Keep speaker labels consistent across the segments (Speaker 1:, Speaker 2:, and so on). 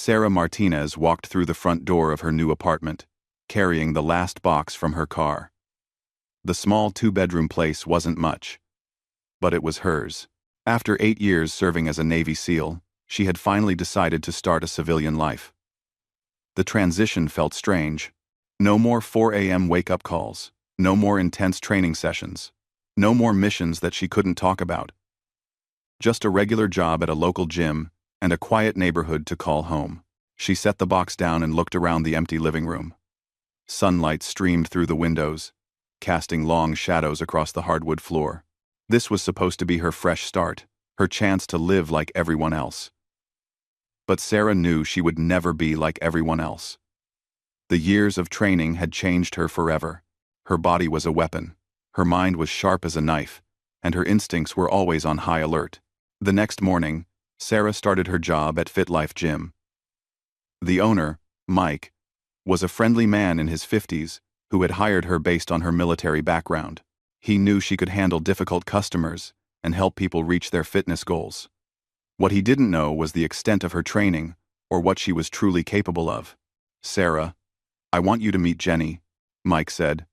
Speaker 1: Sarah Martinez walked through the front door of her new apartment, carrying the last box from her car. The small two-bedroom place wasn't much, but it was hers. After 8 years serving as a Navy SEAL, she had finally decided to start a civilian life. The transition felt strange. No more 4 a.m. wake-up calls, no more intense training sessions, no more missions that she couldn't talk about. Just a regular job at a local gym and a quiet neighborhood to call home. She set the box down and looked around the empty living room. Sunlight streamed through the windows, casting long shadows across the hardwood floor. This was supposed to be her fresh start, her chance to live like everyone else. But Sarah knew she would never be like everyone else. The years of training had changed her forever. Her body was a weapon, her mind was sharp as a knife, and her instincts were always on high alert. The next morning, Sarah started her job at Fit Life Gym. The owner, Mike, was a friendly man in his 50s who had hired her based on her military background. He knew she could handle difficult customers and help people reach their fitness goals. What he didn't know was the extent of her training or what she was truly capable of. "Sarah, I want you to meet Jenny," Mike said,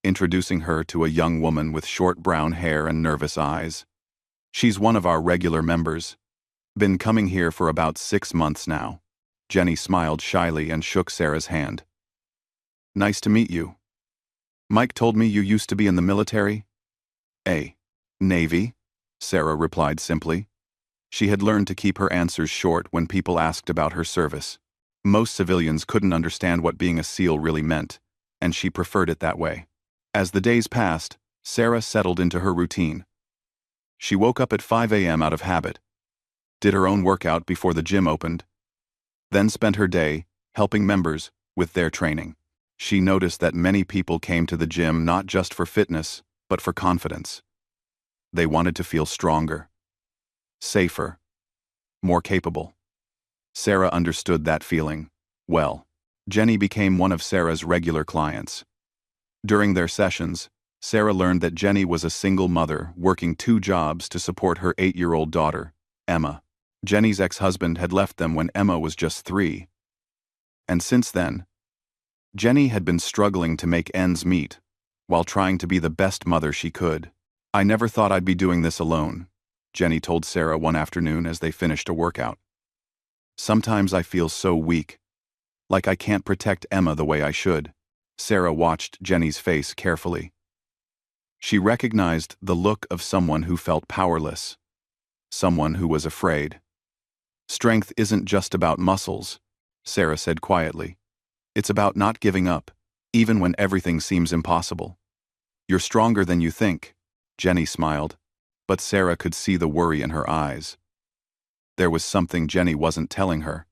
Speaker 1: introducing her to a young woman with short brown hair and nervous eyes. "She's one of our regular members. Been coming here for about 6 months now." Jenny smiled shyly and shook Sarah's hand. "Nice to meet you. Mike told me you used to be in the military?" "Navy," Sarah replied simply. She had learned to keep her answers short when people asked about her service. Most civilians couldn't understand what being a SEAL really meant, and she preferred it that way. As the days passed, Sarah settled into her routine. She woke up at 5 a.m. out of habit, did her own workout before the gym opened, then spent her day helping members with their training. She noticed that many people came to the gym not just for fitness, but for confidence. They wanted to feel stronger, safer, more capable. Sarah understood that feeling well. Jenny became one of Sarah's regular clients. During their sessions, Sarah learned that Jenny was a single mother working 2 jobs to support her 8-year-old daughter, Emma. Jenny's ex-husband had left them when Emma was just 3. And since then, Jenny had been struggling to make ends meet while trying to be the best mother she could. "I never thought I'd be doing this alone," Jenny told Sarah one afternoon as they finished a workout. "Sometimes I feel so weak, like I can't protect Emma the way I should." Sarah watched Jenny's face carefully. She recognized the look of someone who felt powerless, someone who was afraid. "Strength isn't just about muscles," Sarah said quietly. "It's about not giving up, even when everything seems impossible." "You're stronger than you think," Jenny smiled, but Sarah could see the worry in her eyes. There was something Jenny wasn't telling her,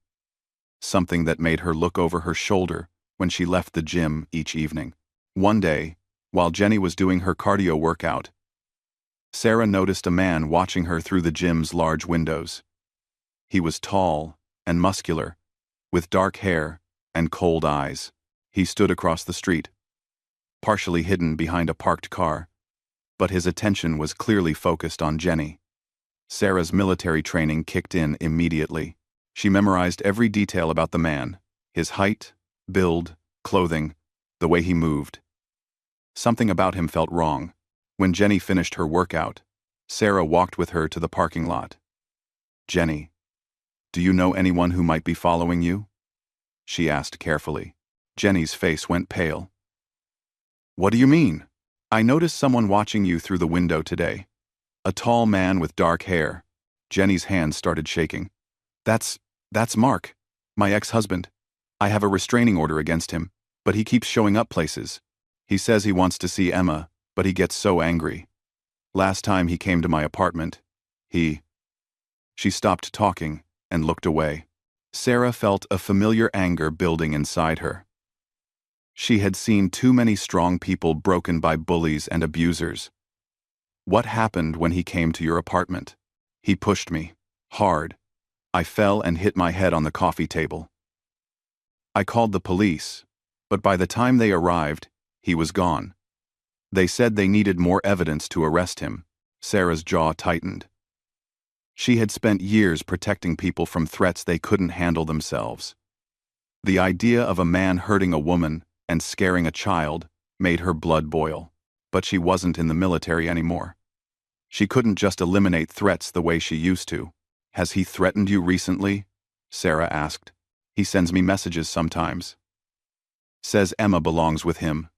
Speaker 1: something that made her look over her shoulder when she left the gym each evening. One day, while Jenny was doing her cardio workout, Sarah noticed a man watching her through the gym's large windows. He was tall and muscular, with dark hair and cold eyes. He stood across the street, partially hidden behind a parked car, but his attention was clearly focused on Jenny. Sarah's military training kicked in immediately. She memorized every detail about the man: his height, build, clothing, the way he moved. Something about him felt wrong. When Jenny finished her workout, Sarah walked with her to the parking lot. "Jenny, do you know anyone who might be following you?" she asked carefully. Jenny's face went pale. "What do you mean?" "I noticed someone watching you through the window today. A tall man with dark hair." Jenny's hands started shaking. That's Mark, my ex-husband. I have a restraining order against him, but he keeps showing up places. He says he wants to see Emma, but he gets so angry. Last time he came to my apartment, She stopped talking and looked away. Sarah felt a familiar anger building inside her. She had seen too many strong people broken by bullies and abusers. "What happened when he came to your apartment?" "He pushed me. Hard. I fell and hit my head on the coffee table. I called the police, but by the time they arrived, he was gone. They said they needed more evidence to arrest him." Sarah's jaw tightened. She had spent years protecting people from threats they couldn't handle themselves. The idea of a man hurting a woman and scaring a child made her blood boil. But she wasn't in the military anymore. She couldn't just eliminate threats the way she used to. "Has he threatened you recently?" Sarah asked. "He sends me messages sometimes. Says Emma belongs with him.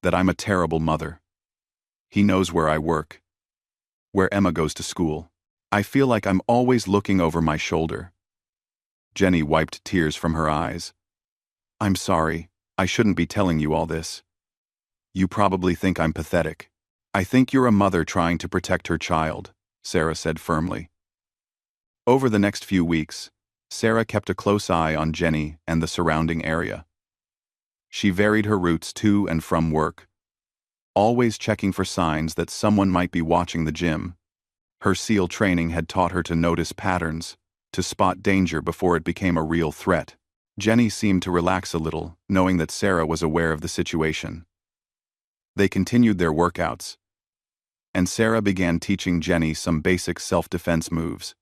Speaker 1: That I'm a terrible mother. He knows where I work. Where Emma goes to school. I feel like I'm always looking over my shoulder." Jenny wiped tears from her eyes. "I'm sorry. I shouldn't be telling you all this. You probably think I'm pathetic. I think you're a mother trying to protect her child," Sarah said firmly. Over the next few weeks, Sarah kept a close eye on Jenny and the surrounding area. She varied her routes to and from work, always checking for signs that someone might be watching the gym. Her SEAL training had taught her to notice patterns, to spot danger before it became a real threat. Jenny seemed to relax a little, knowing that Sarah was aware of the situation. They continued their workouts, and Sarah began teaching Jenny some basic self-defense moves.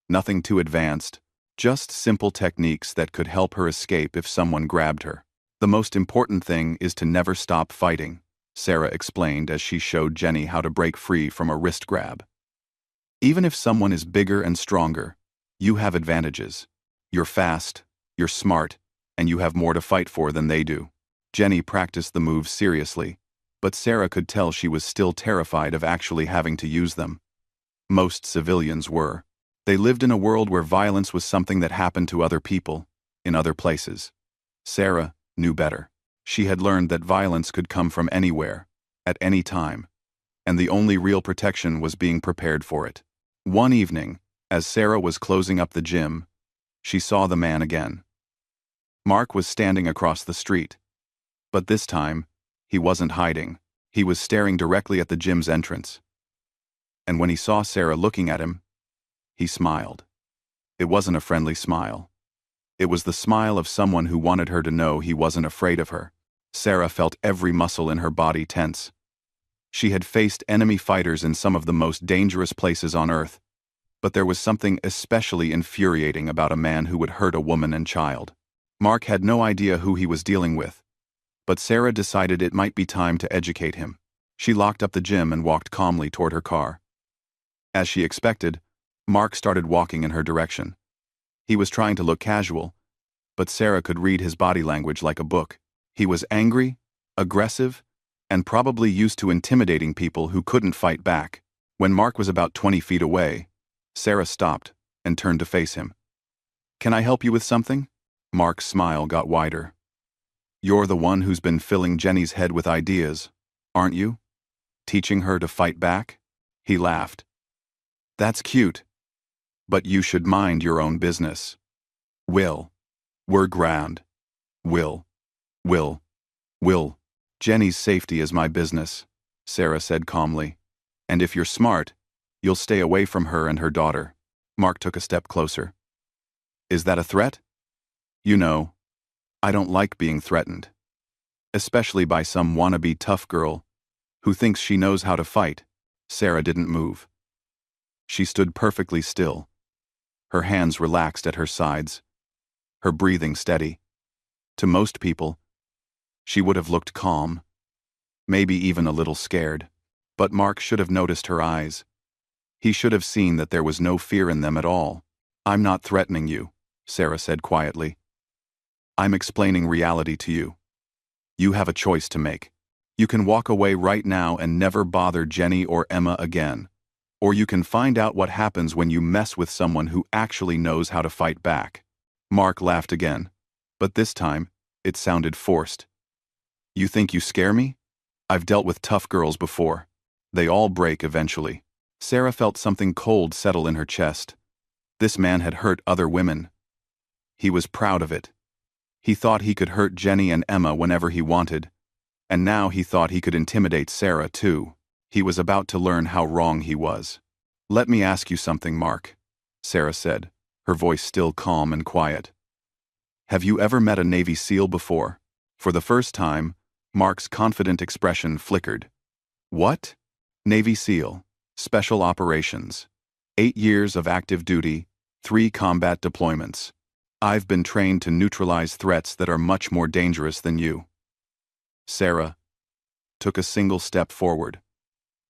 Speaker 1: Nothing too advanced, just simple techniques that could help her escape if someone grabbed her. "The most important thing is to never stop fighting," Sarah explained as she showed Jenny how to break free from a wrist grab. "Even if someone is bigger and stronger, you have advantages. You're fast, you're smart, and you have more to fight for than they do." Jenny practiced the moves seriously, but Sarah could tell she was still terrified of actually having to use them. Most civilians were. They lived in a world where violence was something that happened to other people, in other places. Sarah knew better. She had learned that violence could come from anywhere, at any time, and the only real protection was being prepared for it. One evening, as Sarah was closing up the gym, she saw the man again. Mark was standing across the street. But this time, he wasn't hiding. He was staring directly at the gym's entrance. And when he saw Sarah looking at him, he smiled. It wasn't a friendly smile. It was the smile of someone who wanted her to know he wasn't afraid of her. Sarah felt every muscle in her body tense. She had faced enemy fighters in some of the most dangerous places on Earth, but there was something especially infuriating about a man who would hurt a woman and child. Mark had no idea who he was dealing with, but Sarah decided it might be time to educate him. She locked up the gym and walked calmly toward her car. As she expected, Mark started walking in her direction. He was trying to look casual, but Sarah could read his body language like a book. He was angry, aggressive, and probably used to intimidating people who couldn't fight back. When Mark was about 20 feet away, Sarah stopped and turned to face him. "Can I help you with something?" Mark's smile got wider. "You're the one who's been filling Jenny's head with ideas, aren't you? Teaching her to fight back?" He laughed. "That's cute. But you should mind your own business." "Will. We're ground. Will. Jenny's safety is my business," Sarah said calmly. "And if you're smart, you'll stay away from her and her daughter." Mark took a step closer. "Is that a threat?" "You know, I don't like being threatened. Especially by some wannabe tough girl who thinks she knows how to fight." Sarah didn't move. She stood perfectly still, her hands relaxed at her sides, her breathing steady. To most people, she would have looked calm, maybe even a little scared. But Mark should have noticed her eyes. He should have seen that there was no fear in them at all. "I'm not threatening you," Sarah said quietly. "I'm explaining reality to you. You have a choice to make. You can walk away right now and never bother Jenny or Emma again. Or you can find out what happens when you mess with someone who actually knows how to fight back." Mark laughed again, but this time, it sounded forced. "You think you scare me? I've dealt with tough girls before. They all break eventually." Sarah felt something cold settle in her chest. This man had hurt other women. He was proud of it. He thought he could hurt Jenny and Emma whenever he wanted, and now he thought he could intimidate Sarah too. He was about to learn how wrong he was. "Let me ask you something, Mark," Sarah said, her voice still calm and quiet. "Have you ever met a Navy SEAL before?" For the first time, Mark's confident expression flickered. "What?" "Navy SEAL. Special Operations. 8 years of active duty, 3 combat deployments. I've been trained to neutralize threats that are much more dangerous than you. Sarah took a single step forward.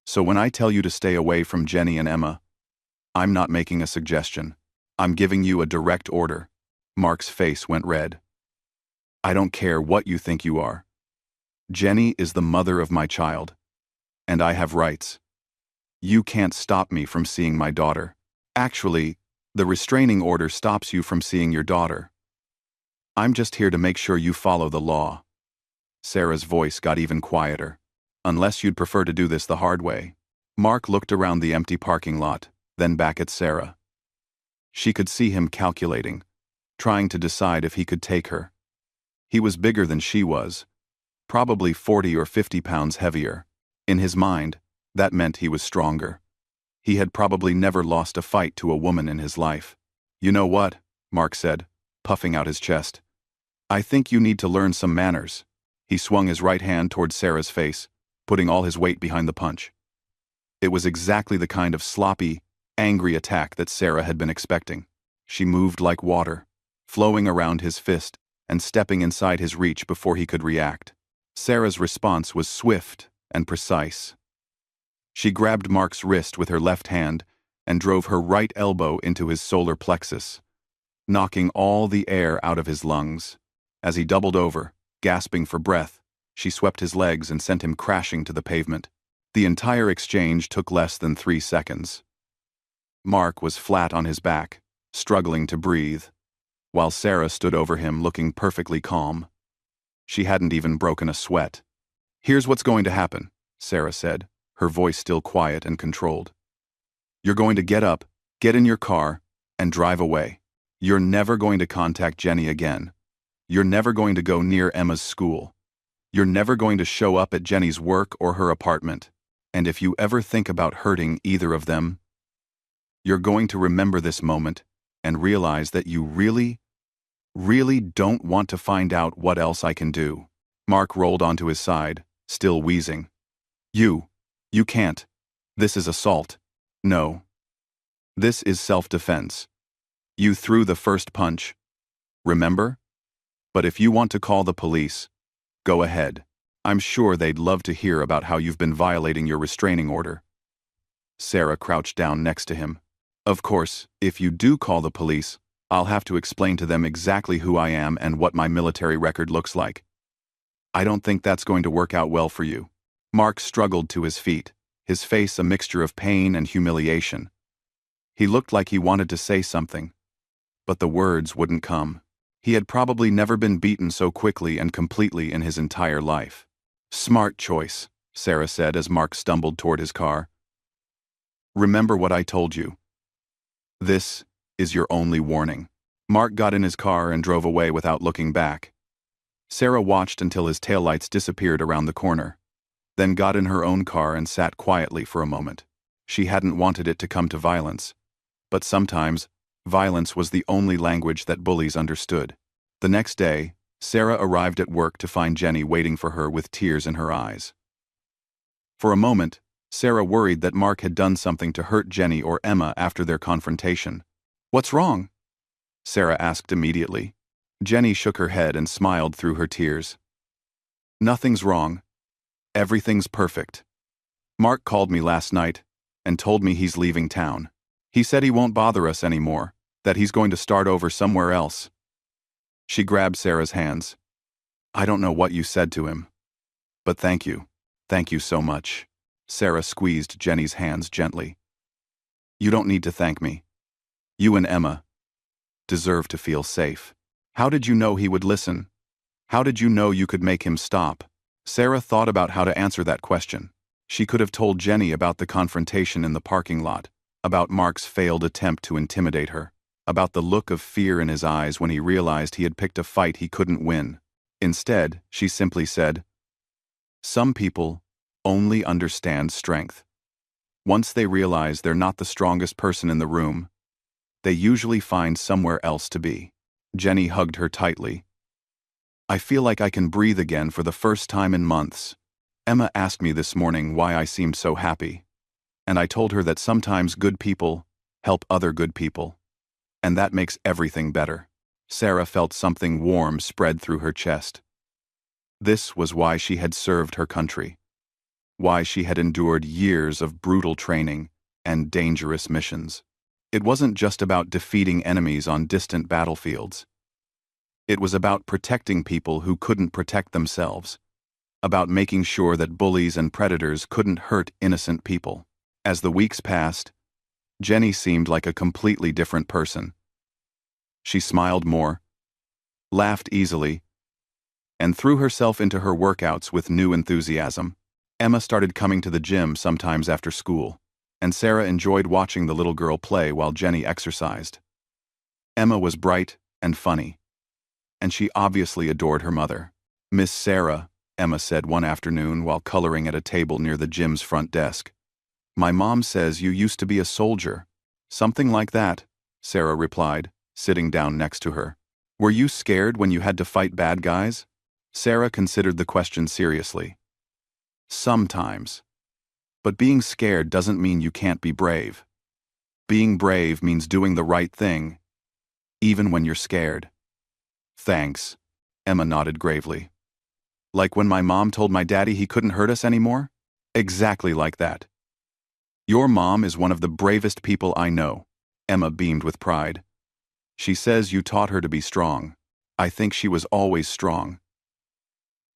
Speaker 1: So when I tell you to stay away from Jenny and Emma, I'm not making a suggestion. I'm giving you a direct order. Mark's face went red. I don't care what you think you are. Jenny is the mother of my child, and I have rights. You can't stop me from seeing my daughter. Actually, the restraining order stops you from seeing your daughter. I'm just here to make sure you follow the law. Sarah's voice got even quieter. Unless you'd prefer to do this the hard way. Mark looked around the empty parking lot, then back at Sarah. She could see him calculating, trying to decide if he could take her. He was bigger than she was, probably 40 or 50 pounds heavier. In his mind, that meant he was stronger. He had probably never lost a fight to a woman in his life. You know what? Mark said, puffing out his chest. I think you need to learn some manners. He swung his right hand toward Sarah's face, putting all his weight behind the punch. It was exactly the kind of sloppy, angry attack that Sarah had been expecting. She moved like water, flowing around his fist and stepping inside his reach before he could react. Sarah's response was swift and precise. She grabbed Mark's wrist with her left hand and drove her right elbow into his solar plexus, knocking all the air out of his lungs. As he doubled over, gasping for breath, she swept his legs and sent him crashing to the pavement. The entire exchange took less than 3 seconds. Mark was flat on his back, struggling to breathe, while Sarah stood over him looking perfectly calm. She hadn't even broken a sweat. Here's what's going to happen, Sarah said, her voice still quiet and controlled. You're going to get up, get in your car, and drive away. You're never going to contact Jenny again. You're never going to go near Emma's school. You're never going to show up at Jenny's work or her apartment. And if you ever think about hurting either of them, you're going to remember this moment and realize that you really don't want to find out what else I can do. Mark rolled onto his side, still wheezing. You can't. This is assault. No. This is self-defense. You threw the first punch. Remember? But if you want to call the police, go ahead. I'm sure they'd love to hear about how you've been violating your restraining order. Sarah crouched down next to him. Of course, if you do call the police, I'll have to explain to them exactly who I am and what my military record looks like. I don't think that's going to work out well for you. Mark struggled to his feet, his face a mixture of pain and humiliation. He looked like he wanted to say something, but the words wouldn't come. He had probably never been beaten so quickly and completely in his entire life. Smart choice, Sarah said as Mark stumbled toward his car. Remember what I told you. This is your only warning. Mark got in his car and drove away without looking back. Sarah watched until his taillights disappeared around the corner, then got in her own car and sat quietly for a moment. She hadn't wanted it to come to violence, but sometimes violence was the only language that bullies understood. The next day, Sarah arrived at work to find Jenny waiting for her with tears in her eyes. For a moment, Sarah worried that Mark had done something to hurt Jenny or Emma after their confrontation. What's wrong? Sarah asked immediately. Jenny shook her head and smiled through her tears. Nothing's wrong. Everything's perfect. Mark called me last night and told me he's leaving town. He said he won't bother us anymore, that he's going to start over somewhere else. She grabbed Sarah's hands. I don't know what you said to him, but thank you. Thank you so much. Sarah squeezed Jenny's hands gently. You don't need to thank me. You and Emma deserve to feel safe. How did you know he would listen? How did you know you could make him stop? Sarah thought about how to answer that question. She could have told Jenny about the confrontation in the parking lot, about Mark's failed attempt to intimidate her, about the look of fear in his eyes when he realized he had picked a fight he couldn't win. Instead, she simply said, some people only understand strength. Once they realize they're not the strongest person in the room, they usually find somewhere else to be. Jenny hugged her tightly. I feel like I can breathe again for the first time in months. Emma asked me this morning why I seemed so happy, and I told her that sometimes good people help other good people. And that makes everything better. Sarah felt something warm spread through her chest. This was why she had served her country. Why she had endured years of brutal training and dangerous missions. It wasn't just about defeating enemies on distant battlefields. It was about protecting people who couldn't protect themselves. About making sure that bullies and predators couldn't hurt innocent people. As the weeks passed, Jenny seemed like a completely different person. She smiled more, laughed easily, and threw herself into her workouts with new enthusiasm. Emma started coming to the gym sometimes after school, and Sarah enjoyed watching the little girl play while Jenny exercised. Emma was bright and funny, and she obviously adored her mother. "Miss Sarah," Emma said one afternoon while coloring at a table near the gym's front desk, "my mom says you used to be a soldier." "Something like that," Sarah replied, sitting down next to her. "Were you scared when you had to fight bad guys?" Sarah considered the question seriously. "Sometimes. But being scared doesn't mean you can't be brave. Being brave means doing the right thing, even when you're scared." "Thanks," Emma nodded gravely. "Like when my mom told my daddy he couldn't hurt us anymore?" "Exactly like that." "Your mom is one of the bravest people I know," Emma beamed with pride. "She says you taught her to be strong. I think she was always strong.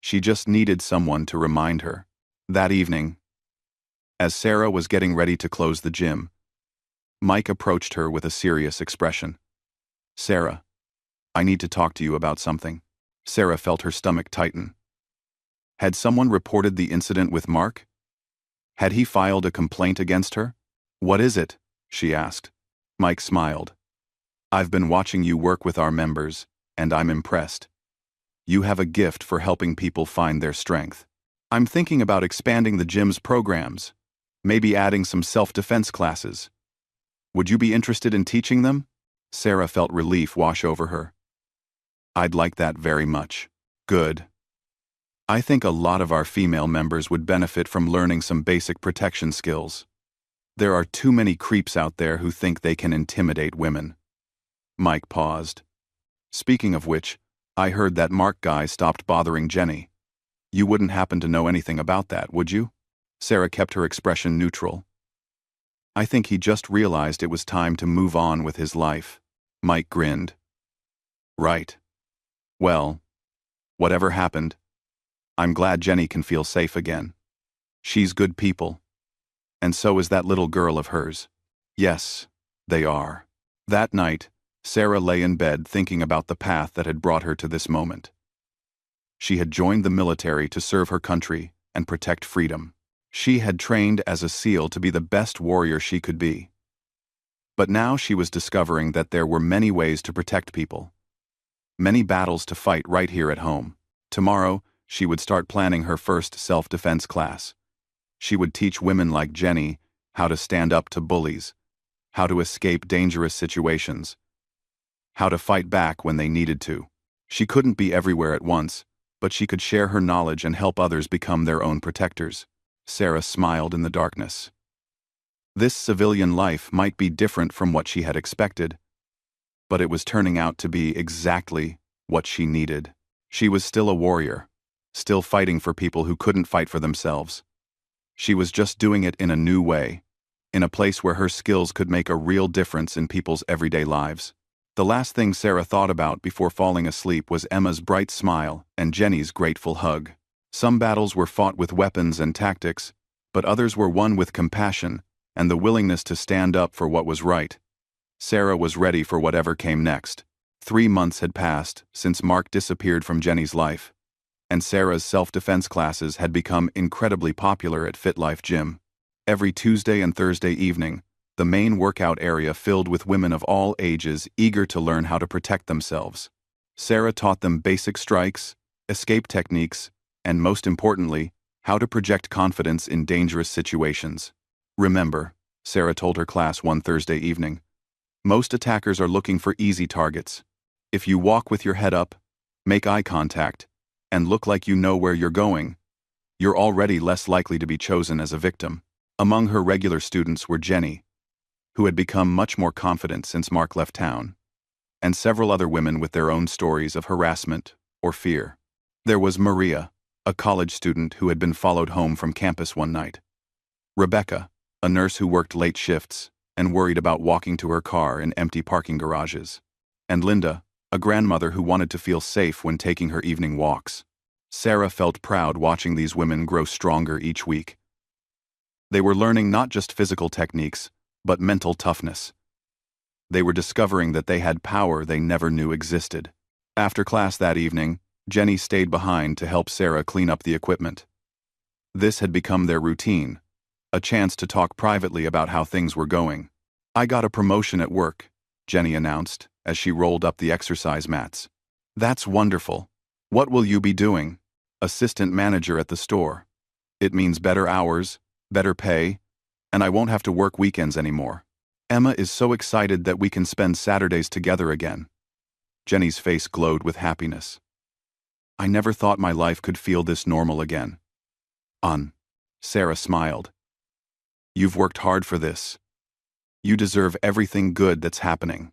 Speaker 1: She just needed someone to remind her." That evening, as Sarah was getting ready to close the gym, Mike approached her with a serious expression. "Sarah, I need to talk to you about something." Sarah felt her stomach tighten. Had someone reported the incident with Mark? Had he filed a complaint against her? "What is it?" she asked. Mike smiled. "I've been watching you work with our members, and I'm impressed. You have a gift for helping people find their strength. I'm thinking about expanding the gym's programs, maybe adding some self-defense classes. Would you be interested in teaching them?" Sarah felt relief wash over her. "I'd like that very much." "Good. I think a lot of our female members would benefit from learning some basic protection skills. There are too many creeps out there who think they can intimidate women." Mike paused. "Speaking of which, I heard that Mark guy stopped bothering Jenny. You wouldn't happen to know anything about that, would you?" Sarah kept her expression neutral. "I think he just realized it was time to move on with his life." Mike grinned. "Right. Well, whatever happened, I'm glad Jenny can feel safe again. She's good people. And so is that little girl of hers." "Yes, they are." That night, Sarah lay in bed thinking about the path that had brought her to this moment. She had joined the military to serve her country and protect freedom. She had trained as a SEAL to be the best warrior she could be. But now she was discovering that there were many ways to protect people. Many battles to fight right here at home. Tomorrow, she would start planning her first self-defense class. She would teach women like Jenny how to stand up to bullies, how to escape dangerous situations, how to fight back when they needed to. She couldn't be everywhere at once, but she could share her knowledge and help others become their own protectors. Sarah smiled in the darkness. This civilian life might be different from what she had expected, but it was turning out to be exactly what she needed. She was still a warrior, still fighting for people who couldn't fight for themselves. She was just doing it in a new way, in a place where her skills could make a real difference in people's everyday lives. The last thing Sarah thought about before falling asleep was Emma's bright smile and Jenny's grateful hug. Some battles were fought with weapons and tactics, but others were won with compassion and the willingness to stand up for what was right. Sarah was ready for whatever came next. 3 months had passed since Mark disappeared from Jenny's life, and Sarah's self-defense classes had become incredibly popular at FitLife Gym. Every Tuesday and Thursday evening, the main workout area filled with women of all ages eager to learn how to protect themselves. Sarah taught them basic strikes, escape techniques, and most importantly, how to project confidence in dangerous situations. "Remember," Sarah told her class one Thursday evening, "most attackers are looking for easy targets. If you walk with your head up, make eye contact, and look like you know where you're going, you're already less likely to be chosen as a victim." Among her regular students were Jenny, who had become much more confident since Mark left town, and several other women with their own stories of harassment or fear. There was Maria, a college student who had been followed home from campus one night. Rebecca, a nurse who worked late shifts and worried about walking to her car in empty parking garages. And Linda, a grandmother who wanted to feel safe when taking her evening walks. Sarah felt proud watching these women grow stronger each week. They were learning not just physical techniques, but mental toughness. They were discovering that they had power they never knew existed. After class that evening, Jenny stayed behind to help Sarah clean up the equipment. This had become their routine, a chance to talk privately about how things were going. "I got a promotion at work," Jenny announced as she rolled up the exercise mats. "That's wonderful. What will you be doing?" "Assistant manager at the store. It means better hours, better pay, and I won't have to work weekends anymore. Emma is so excited that we can spend Saturdays together again." Jenny's face glowed with happiness. "I never thought my life could feel this normal again." Sarah smiled. "You've worked hard for this. You deserve everything good that's happening."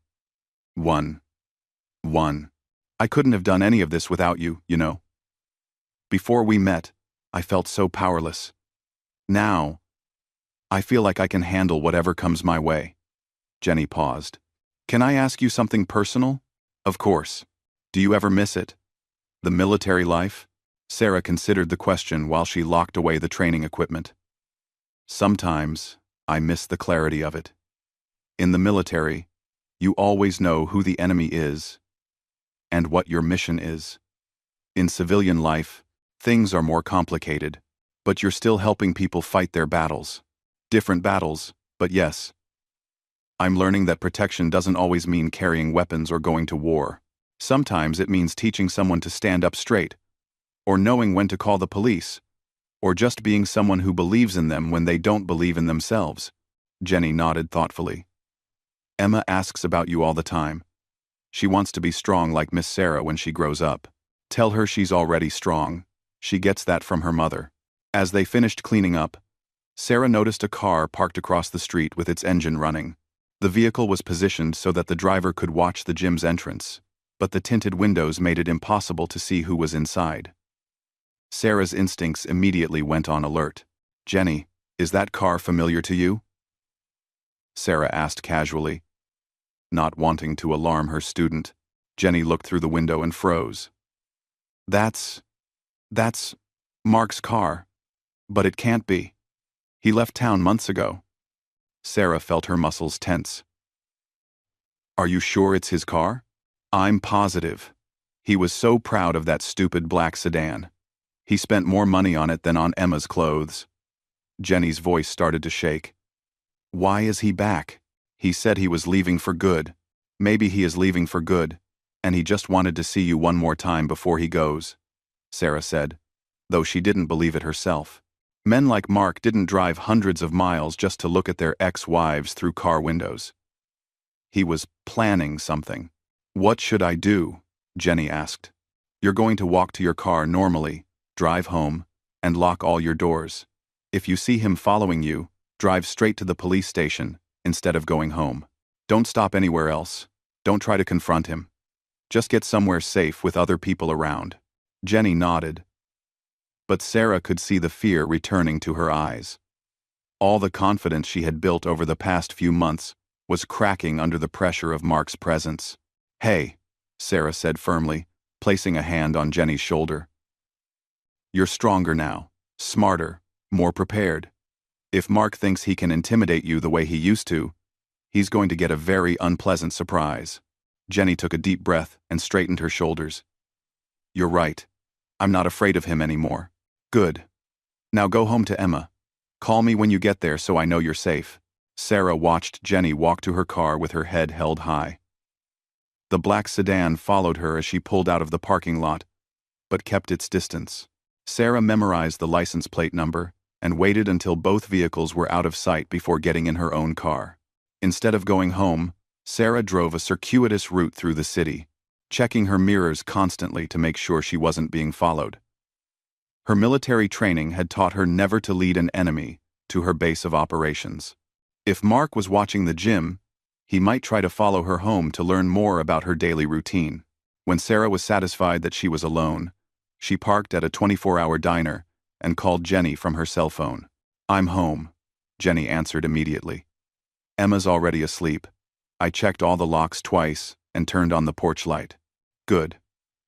Speaker 1: One. I couldn't have done any of this without you, you know. Before we met, I felt so powerless. Now, I feel like I can handle whatever comes my way." Jenny paused. "Can I ask you something personal?" "Of course. Do you ever miss it? The military life?" Sarah considered the question while she locked away the training equipment. "Sometimes, I miss the clarity of it. In the military, you always know who the enemy is and what your mission is. In civilian life, things are more complicated, but you're still helping people fight their battles. Different battles, but yes. I'm learning that protection doesn't always mean carrying weapons or going to war. Sometimes it means teaching someone to stand up straight, or knowing when to call the police, or just being someone who believes in them when they don't believe in themselves." Jenny nodded thoughtfully. "Emma asks about you all the time. She wants to be strong like Miss Sarah when she grows up. Tell her she's already strong. She gets that from her mother." As they finished cleaning up, Sarah noticed a car parked across the street with its engine running. The vehicle was positioned so that the driver could watch the gym's entrance, but the tinted windows made it impossible to see who was inside. Sarah's instincts immediately went on alert. "Jenny, is that car familiar to you?" Sarah asked casually. Not wanting to alarm her student, Jenny looked through the window and froze. That's Mark's car. But it can't be. He left town months ago." Sarah felt her muscles tense. "Are you sure it's his car?" "I'm positive. He was so proud of that stupid black sedan. He spent more money on it than on Emma's clothes." Jenny's voice started to shake. "Why is he back? He said he was leaving for good. Maybe he is leaving for good, and he just wanted to see you one more time before he goes," Sarah said, though she didn't believe it herself. Men like Mark didn't drive hundreds of miles just to look at their ex-wives through car windows. He was planning something. "What should I do?" Jenny asked. "You're going to walk to your car normally, drive home, and lock all your doors. If you see him following you, drive straight to the police station instead of going home. Don't stop anywhere else. Don't try to confront him. Just get somewhere safe with other people around." Jenny nodded. But Sarah could see the fear returning to her eyes. All the confidence she had built over the past few months was cracking under the pressure of Mark's presence. "Hey," Sarah said firmly, placing a hand on Jenny's shoulder. "You're stronger now, smarter, more prepared. If Mark thinks he can intimidate you the way he used to, he's going to get a very unpleasant surprise." Jenny took a deep breath and straightened her shoulders. "You're right. I'm not afraid of him anymore." "Good. Now go home to Emma. Call me when you get there so I know you're safe." Sarah watched Jenny walk to her car with her head held high. The black sedan followed her as she pulled out of the parking lot, but kept its distance. Sarah memorized the license plate number and waited until both vehicles were out of sight before getting in her own car. Instead of going home, Sarah drove a circuitous route through the city, checking her mirrors constantly to make sure she wasn't being followed. Her military training had taught her never to lead an enemy to her base of operations. If Mark was watching the gym, he might try to follow her home to learn more about her daily routine. When Sarah was satisfied that she was alone, she parked at a 24-hour diner and called Jenny from her cell phone. "I'm home," Jenny answered immediately. "Emma's already asleep. I checked all the locks twice and turned on the porch light." "Good.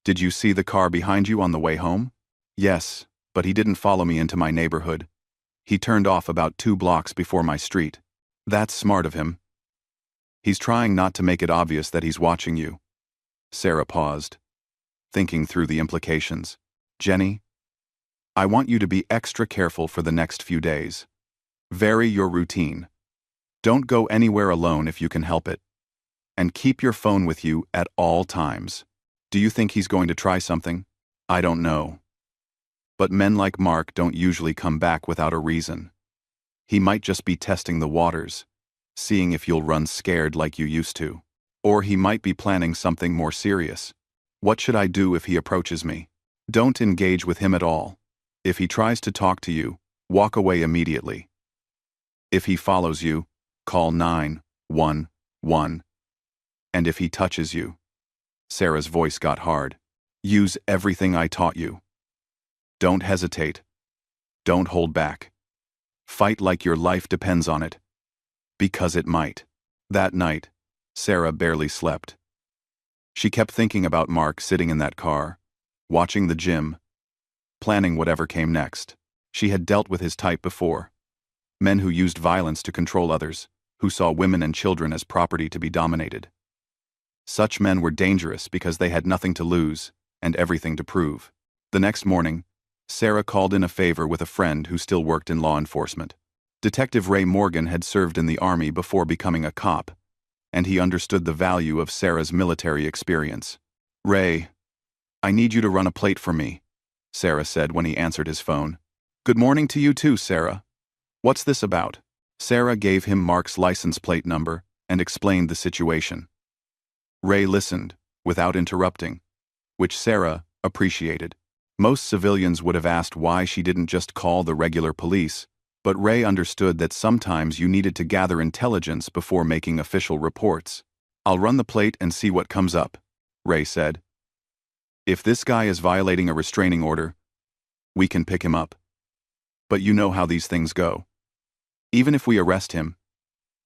Speaker 1: Did you see the car behind you on the way home?" "Yes, but he didn't follow me into my neighborhood. He turned off about 2 blocks before my street." "That's smart of him. He's trying not to make it obvious that he's watching you." Sarah paused, thinking through the implications. "Jenny, I want you to be extra careful for the next few days. Vary your routine. Don't go anywhere alone if you can help it. And keep your phone with you at all times." "Do you think he's going to try something?" "I don't know. But men like Mark don't usually come back without a reason. He might just be testing the waters, seeing if you'll run scared like you used to. Or he might be planning something more serious." "What should I do if he approaches me?" "Don't engage with him at all. If he tries to talk to you, walk away immediately. If he follows you, call 911. And if he touches you," Sarah's voice got hard, "use everything I taught you. Don't hesitate. Don't hold back. Fight like your life depends on it. Because it might." That night, Sarah barely slept. She kept thinking about Mark sitting in that car, watching the gym, planning whatever came next. She had dealt with his type before. Men who used violence to control others, who saw women and children as property to be dominated. Such men were dangerous because they had nothing to lose and everything to prove. The next morning, Sarah called in a favor with a friend who still worked in law enforcement. Detective Ray Morgan had served in the Army before becoming a cop, and he understood the value of Sarah's military experience. "Ray, I need you to run a plate for me," Sarah said when he answered his phone. "Good morning to you too, Sarah. What's this about?" Sarah gave him Mark's license plate number and explained the situation. Ray listened, without interrupting, which Sarah appreciated. Most civilians would have asked why she didn't just call the regular police, but Ray understood that sometimes you needed to gather intelligence before making official reports. "I'll run the plate and see what comes up," Ray said. "If this guy is violating a restraining order, we can pick him up. But you know how these things go. Even if we arrest him,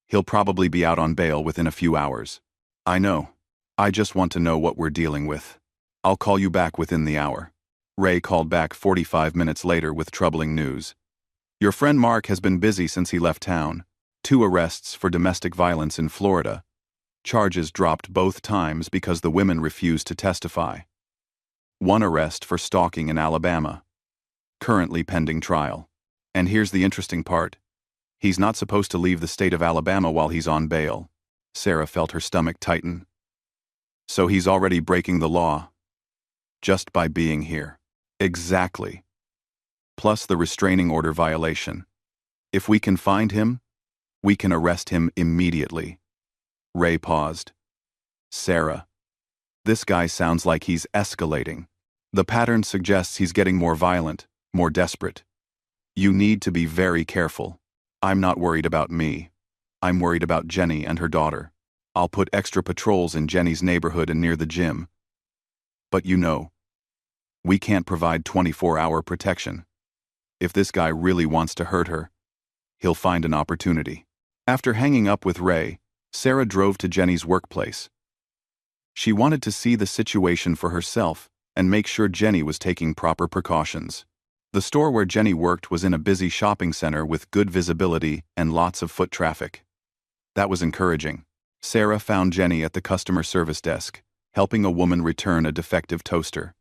Speaker 1: he'll probably be out on bail within a few hours." "I know. I just want to know what we're dealing with. I'll call you back within the hour." Ray called back 45 minutes later with troubling news. "Your friend Mark has been busy since he left town. 2 arrests for domestic violence in Florida. Charges dropped both times because the women refused to testify. 1 arrest for stalking in Alabama. Currently pending trial. And here's the interesting part. He's not supposed to leave the state of Alabama while he's on bail." Sarah felt her stomach tighten. "So he's already breaking the law. Just by being here." "Exactly. Plus the restraining order violation. If we can find him, we can arrest him immediately." Ray paused. "Sarah, this guy sounds like he's escalating. The pattern suggests he's getting more violent, more desperate. You need to be very careful. I'm not worried about me. I'm worried about Jenny and her daughter. I'll put extra patrols in Jenny's neighborhood and near the gym. But you know, we can't provide 24-hour protection. If this guy really wants to hurt her, he'll find an opportunity." After hanging up with Ray, Sarah drove to Jenny's workplace. She wanted to see the situation for herself and make sure Jenny was taking proper precautions. The store where Jenny worked was in a busy shopping center with good visibility and lots of foot traffic. That was encouraging. Sarah found Jenny at the customer service desk, helping a woman return a defective toaster.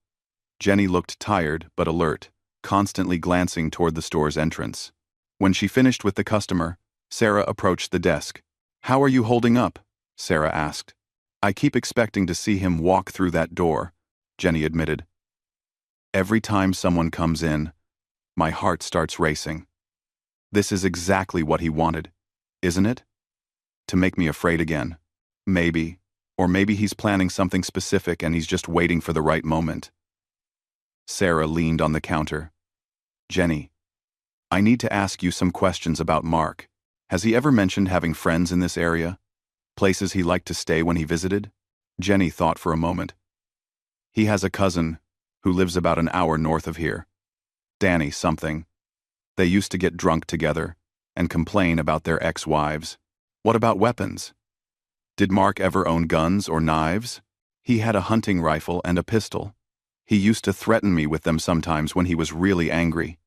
Speaker 1: Jenny looked tired but alert, constantly glancing toward the store's entrance. When she finished with the customer, Sarah approached the desk. "How are you holding up?" Sarah asked. "I keep expecting to see him walk through that door," Jenny admitted. "Every time someone comes in, my heart starts racing. This is exactly what he wanted, isn't it? To make me afraid again. Maybe, or maybe he's planning something specific and he's just waiting for the right moment." Sarah leaned on the counter. "Jenny, I need to ask you some questions about Mark." Has he ever mentioned having friends in this area? Places he liked to stay when he visited? Jenny thought for a moment. He has a cousin who lives about an hour north of here. Danny something. They used to get drunk together and complain about their ex-wives. What about weapons? Did Mark ever own guns or knives? He had a hunting rifle and a pistol. He used to threaten me with them sometimes when he was really angry.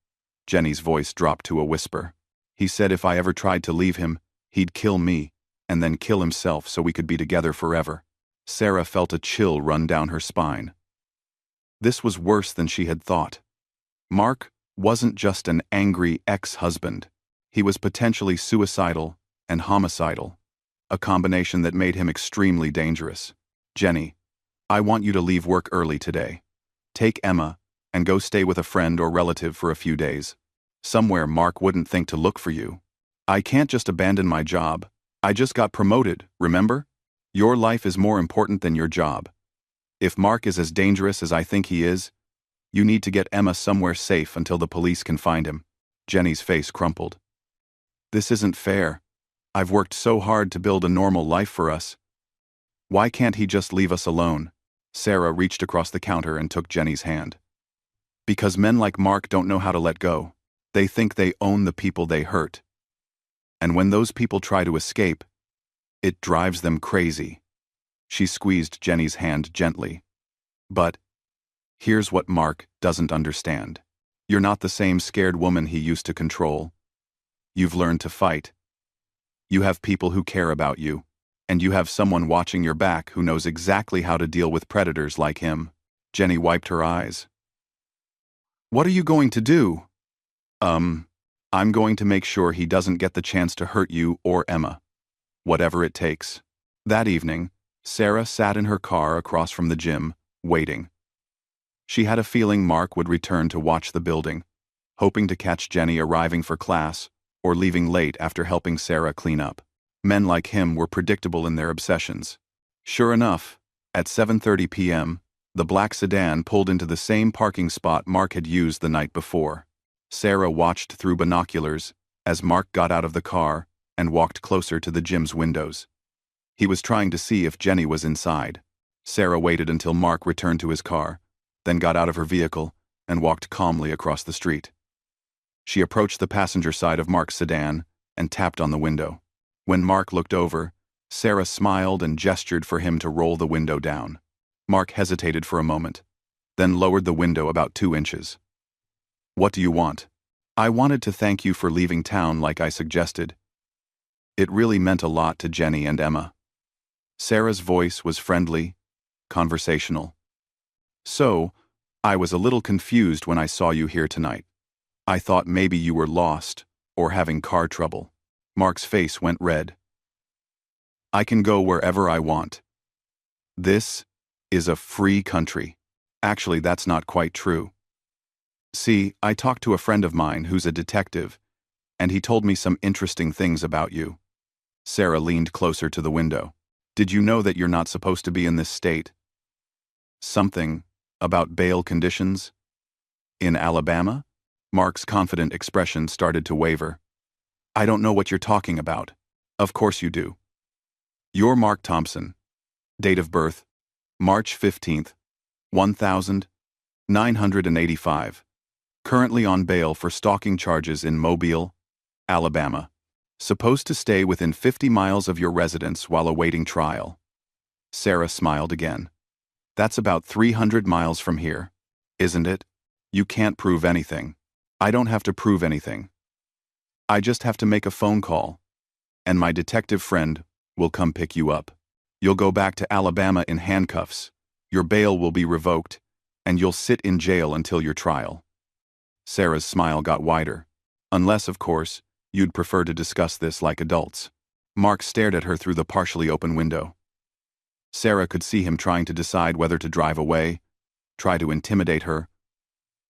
Speaker 1: Jenny's voice dropped to a whisper. He said if I ever tried to leave him, he'd kill me, and then kill himself so we could be together forever. Sarah felt a chill run down her spine. This was worse than she had thought. Mark wasn't just an angry ex-husband. He was potentially suicidal and homicidal, a combination that made him extremely dangerous. Jenny, I want you to leave work early today. Take Emma and go stay with a friend or relative for a few days. Somewhere Mark wouldn't think to look for you. I can't just abandon my job. I just got promoted, remember? Your life is more important than your job. If Mark is as dangerous as I think he is, you need to get Emma somewhere safe until the police can find him. Jenny's face crumpled. This isn't fair. I've worked so hard to build a normal life for us. Why can't he just leave us alone? Sarah reached across the counter and took Jenny's hand. Because men like Mark don't know how to let go. They think they own the people they hurt. And when those people try to escape, it drives them crazy. She squeezed Jenny's hand gently. But here's what Mark doesn't understand. You're not the same scared woman he used to control. You've learned to fight. You have people who care about you, and you have someone watching your back who knows exactly how to deal with predators like him. Jenny wiped her eyes. What are you going to do? I'm going to make sure he doesn't get the chance to hurt you or Emma. Whatever it takes. That evening, Sarah sat in her car across from the gym, waiting. She had a feeling Mark would return to watch the building, hoping to catch Jenny arriving for class or leaving late after helping Sarah clean up. Men like him were predictable in their obsessions. Sure enough, at 7:30 p.m., the black sedan pulled into the same parking spot Mark had used the night before. Sarah watched through binoculars as Mark got out of the car and walked closer to the gym's windows. He was trying to see if Jenny was inside. Sarah waited until Mark returned to his car, then got out of her vehicle and walked calmly across the street. She approached the passenger side of Mark's sedan and tapped on the window. When Mark looked over, Sarah smiled and gestured for him to roll the window down. Mark hesitated for a moment, then lowered the window about 2 inches. What do you want? I wanted to thank you for leaving town like I suggested. It really meant a lot to Jenny and Emma. Sarah's voice was friendly, conversational. So, I was a little confused when I saw you here tonight. I thought maybe you were lost or having car trouble. Mark's face went red. I can go wherever I want. This is a free country. Actually, that's not quite true. See, I talked to a friend of mine who's a detective, and he told me some interesting things about you. Sarah leaned closer to the window. Did you know that you're not supposed to be in this state? Something about bail conditions? In Alabama? Mark's confident expression started to waver. I don't know what you're talking about. Of course you do. You're Mark Thompson. Date of birth, March 15th, 1985. Currently on bail for stalking charges in Mobile, Alabama. Supposed to stay within 50 miles of your residence while awaiting trial. Sarah smiled again. That's about 300 miles from here, isn't it? You can't prove anything. I don't have to prove anything. I just have to make a phone call, and my detective friend will come pick you up. You'll go back to Alabama in handcuffs. Your bail will be revoked, and you'll sit in jail until your trial. Sarah's smile got wider. Unless, of course, you'd prefer to discuss this like adults. Mark stared at her through the partially open window. Sarah could see him trying to decide whether to drive away, try to intimidate her,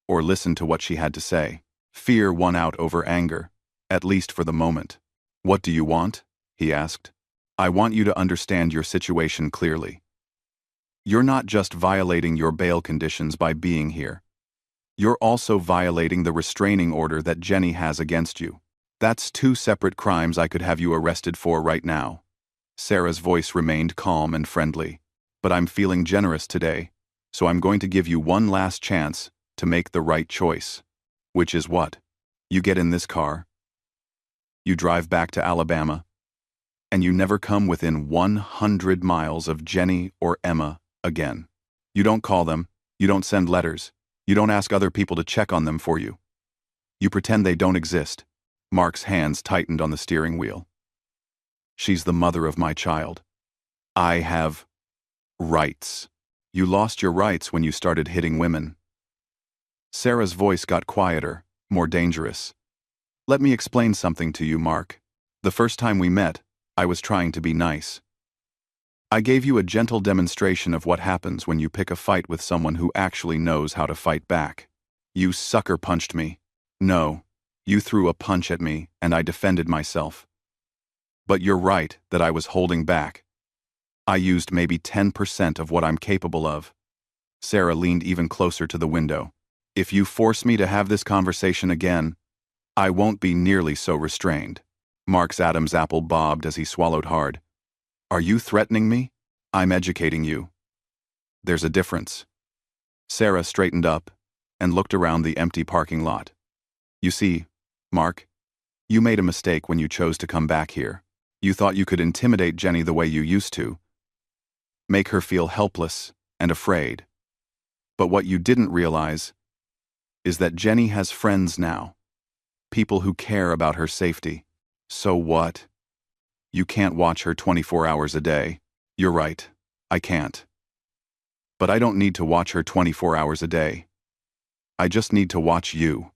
Speaker 1: or listen to what she had to say. Fear won out over anger, at least for the moment. What do you want? He asked. I want you to understand your situation clearly. You're not just violating your bail conditions by being here. You're also violating the restraining order that Jenny has against you. That's 2 separate crimes I could have you arrested for right now. Sarah's voice remained calm and friendly. But I'm feeling generous today, so I'm going to give you one last chance to make the right choice. Which is what? You get in this car, you drive back to Alabama, and you never come within 100 miles of Jenny or Emma again. You don't call them, you don't send letters, you don't ask other people to check on them for you. You pretend they don't exist. Mark's hands tightened on the steering wheel. She's the mother of my child. I have rights. You lost your rights when you started hitting women. Sarah's voice got quieter, more dangerous. Let me explain something to you, Mark. The first time we met, I was trying to be nice. I gave you a gentle demonstration of what happens when you pick a fight with someone who actually knows how to fight back. You sucker punched me. No, you threw a punch at me and I defended myself. But you're right that I was holding back. I used maybe 10% of what I'm capable of. Sarah leaned even closer to the window. If you force me to have this conversation again, I won't be nearly so restrained. Mark's Adam's apple bobbed as he swallowed hard. Are you threatening me? I'm educating you. There's a difference. Sarah straightened up and looked around the empty parking lot. You see, Mark, you made a mistake when you chose to come back here. You thought you could intimidate Jenny the way you used to, make her feel helpless and afraid. But what you didn't realize is that Jenny has friends now, people who care about her safety. So what? You can't watch her 24 hours a day. You're right, I can't. But I don't need to watch her 24 hours a day. I just need to watch you.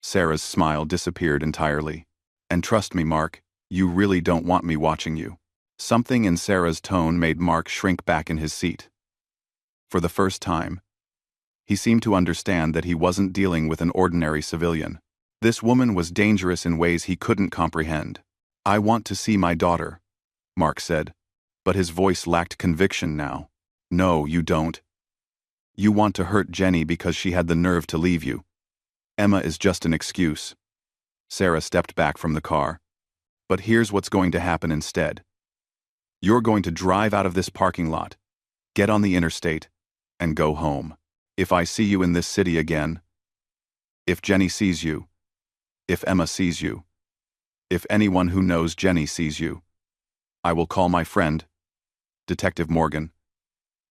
Speaker 1: Sarah's smile disappeared entirely. And trust me, Mark, you really don't want me watching you. Something in Sarah's tone made Mark shrink back in his seat. For the first time, he seemed to understand that he wasn't dealing with an ordinary civilian. This woman was dangerous in ways he couldn't comprehend. I want to see my daughter, Mark said, but his voice lacked conviction now. No, you don't. You want to hurt Jenny because she had the nerve to leave you. Emma is just an excuse. Sarah stepped back from the car. But here's what's going to happen instead. You're going to drive out of this parking lot, get on the interstate, and go home. If I see you in this city again, if Jenny sees you, if Emma sees you, if anyone who knows Jenny sees you, I will call my friend, Detective Morgan,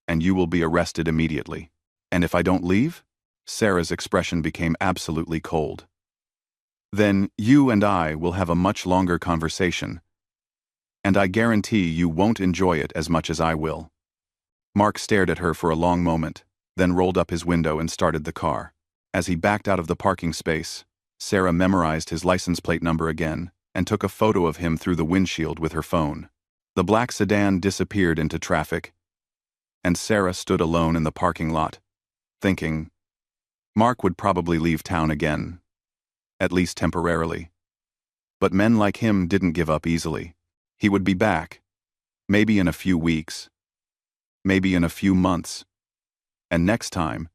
Speaker 1: and you will be arrested immediately. And if I don't leave? Sarah's expression became absolutely cold. Then you and I will have a much longer conversation, and I guarantee you won't enjoy it as much as I will. Mark stared at her for a long moment, then rolled up his window and started the car. As he backed out of the parking space, Sarah memorized his license plate number again and took a photo of him through the windshield with her phone. The black sedan disappeared into traffic, and Sarah stood alone in the parking lot, thinking, Mark would probably leave town again, at least temporarily. But men like him didn't give up easily. He would be back, maybe in a few weeks, maybe in a few months, and next time,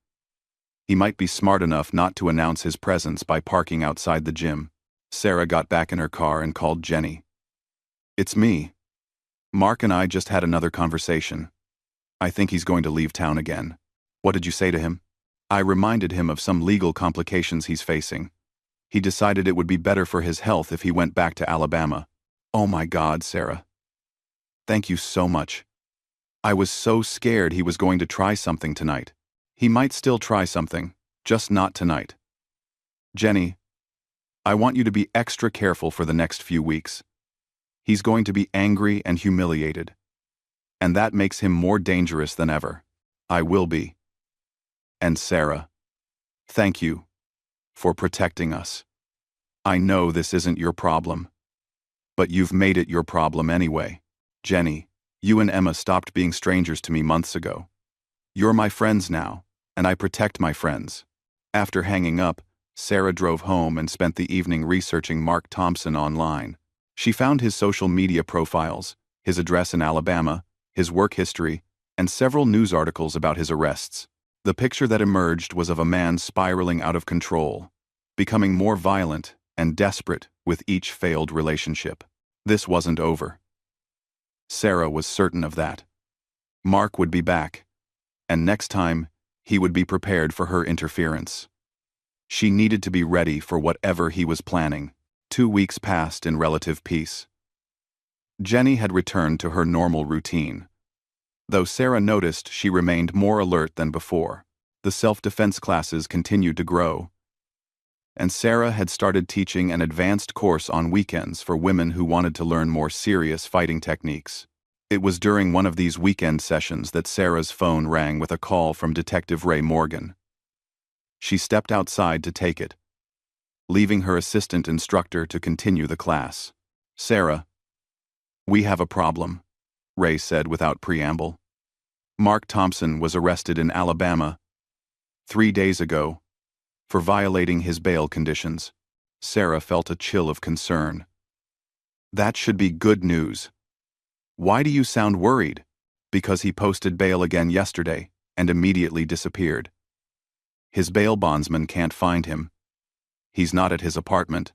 Speaker 1: he might be smart enough not to announce his presence by parking outside the gym. Sarah got back in her car and called Jenny. It's me. Mark and I just had another conversation. I think he's going to leave town again. What did you say to him? I reminded him of some legal complications he's facing. He decided it would be better for his health if he went back to Alabama. Oh my God, Sarah. Thank you so much. I was so scared he was going to try something tonight. He might still try something, just not tonight. Jenny, I want you to be extra careful for the next few weeks. He's going to be angry and humiliated. And that makes him more dangerous than ever. I will be. And Sarah, thank you for protecting us. I know this isn't your problem, but you've made it your problem anyway. Jenny, you and Emma stopped being strangers to me months ago. You're my friends now, and I protect my friends. After hanging up, Sarah drove home and spent the evening researching Mark Thompson online. She found his social media profiles, his address in Alabama, his work history, and several news articles about his arrests. The picture that emerged was of a man spiraling out of control, becoming more violent and desperate with each failed relationship. This wasn't over. Sarah was certain of that. Mark would be back, and next time, he would be prepared for her interference. She needed to be ready for whatever he was planning. 2 weeks passed in relative peace. Jenny had returned to her normal routine. Though Sarah noticed she remained more alert than before, the self-defense classes continued to grow, and Sarah had started teaching an advanced course on weekends for women who wanted to learn more serious fighting techniques. It was during one of these weekend sessions that Sarah's phone rang with a call from Detective Ray Morgan. She stepped outside to take it, leaving her assistant instructor to continue the class. "Sarah, we have a problem," Ray said without preamble. Mark Thompson was arrested in Alabama 3 days ago for violating his bail conditions. Sarah felt a chill of concern. "That should be good news. Why do you sound worried?" "Because he posted bail again yesterday and immediately disappeared. His bail bondsman can't find him. He's not at his apartment.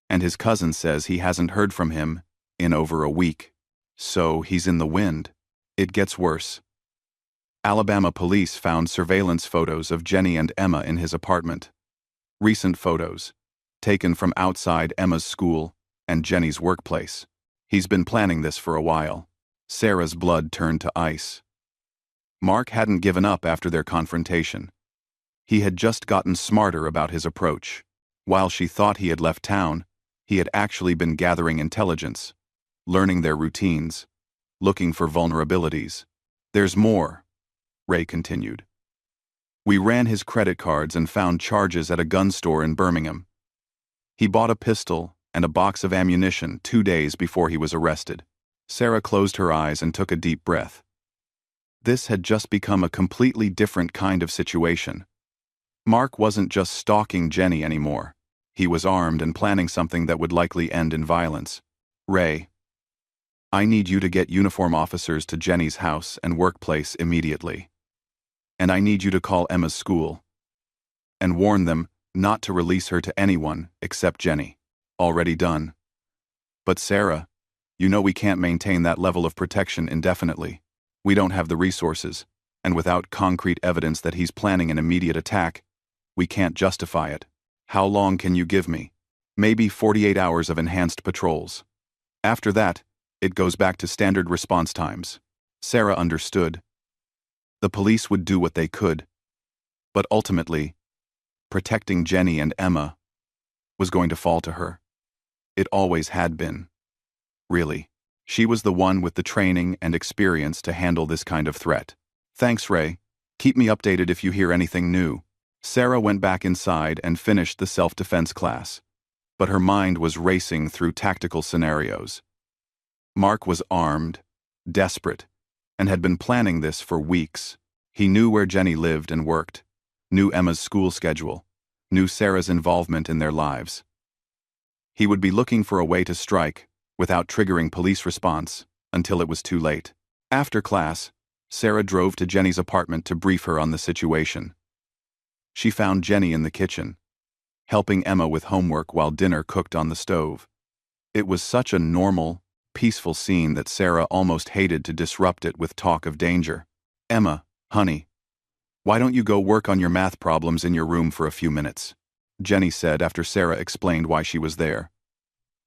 Speaker 1: And his cousin says he hasn't heard from him in over a week. So he's in the wind." It gets worse. Alabama police found surveillance photos of Jenny and Emma in his apartment. Recent photos, taken from outside Emma's school and Jenny's workplace. He's been planning this for a while. Sarah's blood turned to ice. Mark hadn't given up after their confrontation. He had just gotten smarter about his approach. While she thought he had left town, he had actually been gathering intelligence, learning their routines, looking for vulnerabilities. "There's more," Ray continued. "We ran his credit cards and found charges at a gun store in Birmingham. He bought a pistol and a box of ammunition 2 days before he was arrested." Sarah closed her eyes and took a deep breath. This had just become a completely different kind of situation. Mark wasn't just stalking Jenny anymore. He was armed and planning something that would likely end in violence. "Ray, I need you to get uniform officers to Jenny's house and workplace immediately. And I need you to call Emma's school and warn them not to release her to anyone except Jenny." "Already done." "But Sarah, you know we can't maintain that level of protection indefinitely. We don't have the resources, and without concrete evidence that he's planning an immediate attack, we can't justify it. How long can you give me?" "Maybe 48 hours of enhanced patrols. After that, it goes back to standard response times." Sarah understood. The police would do what they could, but ultimately, protecting Jenny and Emma was going to fall to her. It always had been. Really. She was the one with the training and experience to handle this kind of threat. "Thanks, Ray. Keep me updated if you hear anything new." Sarah went back inside and finished the self-defense class, but her mind was racing through tactical scenarios. Mark was armed, desperate, and had been planning this for weeks. He knew where Jenny lived and worked, knew Emma's school schedule, knew Sarah's involvement in their lives. He would be looking for a way to strike without triggering police response until it was too late. After class, Sarah drove to Jenny's apartment to brief her on the situation. She found Jenny in the kitchen, helping Emma with homework while dinner cooked on the stove. It was such a normal, peaceful scene that Sarah almost hated to disrupt it with talk of danger. "Emma, honey, why don't you go work on your math problems in your room for a few minutes?" Jenny said after Sarah explained why she was there.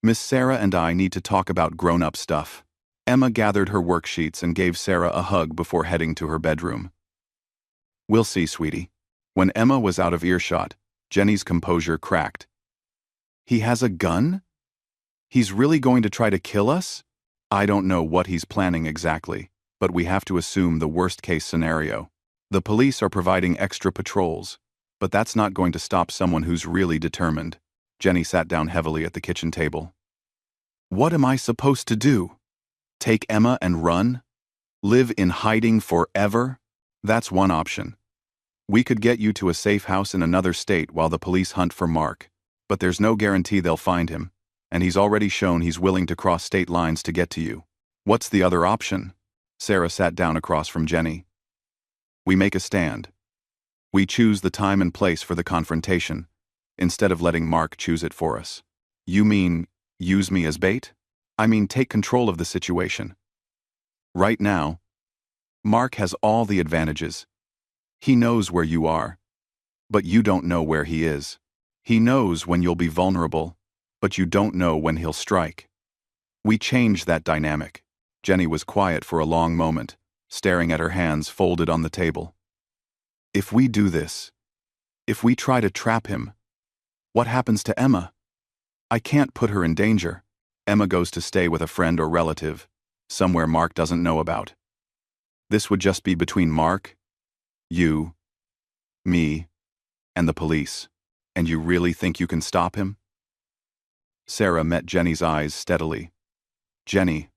Speaker 1: "Miss Sarah and I need to talk about grown-up stuff." Emma gathered her worksheets and gave Sarah a hug before heading to her bedroom. "We'll see, sweetie." When Emma was out of earshot, Jenny's composure cracked. "He has a gun? He's really going to try to kill us?" "I don't know what he's planning exactly, but we have to assume the worst-case scenario. The police are providing extra patrols, but that's not going to stop someone who's really determined." Jenny sat down heavily at the kitchen table. "What am I supposed to do? Take Emma and run? Live in hiding forever? That's one option. We could get you to a safe house in another state while the police hunt for Mark, but there's no guarantee they'll find him, and he's already shown he's willing to cross state lines to get to you." "What's the other option?" Sarah sat down across from Jenny. "We make a stand. We choose the time and place for the confrontation. instead of letting Mark choose it for us. You mean, use me as bait? I mean, take control of the situation. Right now, Mark has all the advantages. He knows where you are, but you don't know where he is. He knows when you'll be vulnerable, but you don't know when he'll strike. We change that dynamic. Jenny was quiet for a long moment, staring at her hands folded on the table. If we do this, if we try to trap him, what happens to Emma? I can't put her in danger. Emma goes to stay with a friend or relative, somewhere Mark doesn't know about. This would just be between Mark, you, me, and the police. And you really think you can stop him? Sarah met Jenny's eyes steadily. Jenny,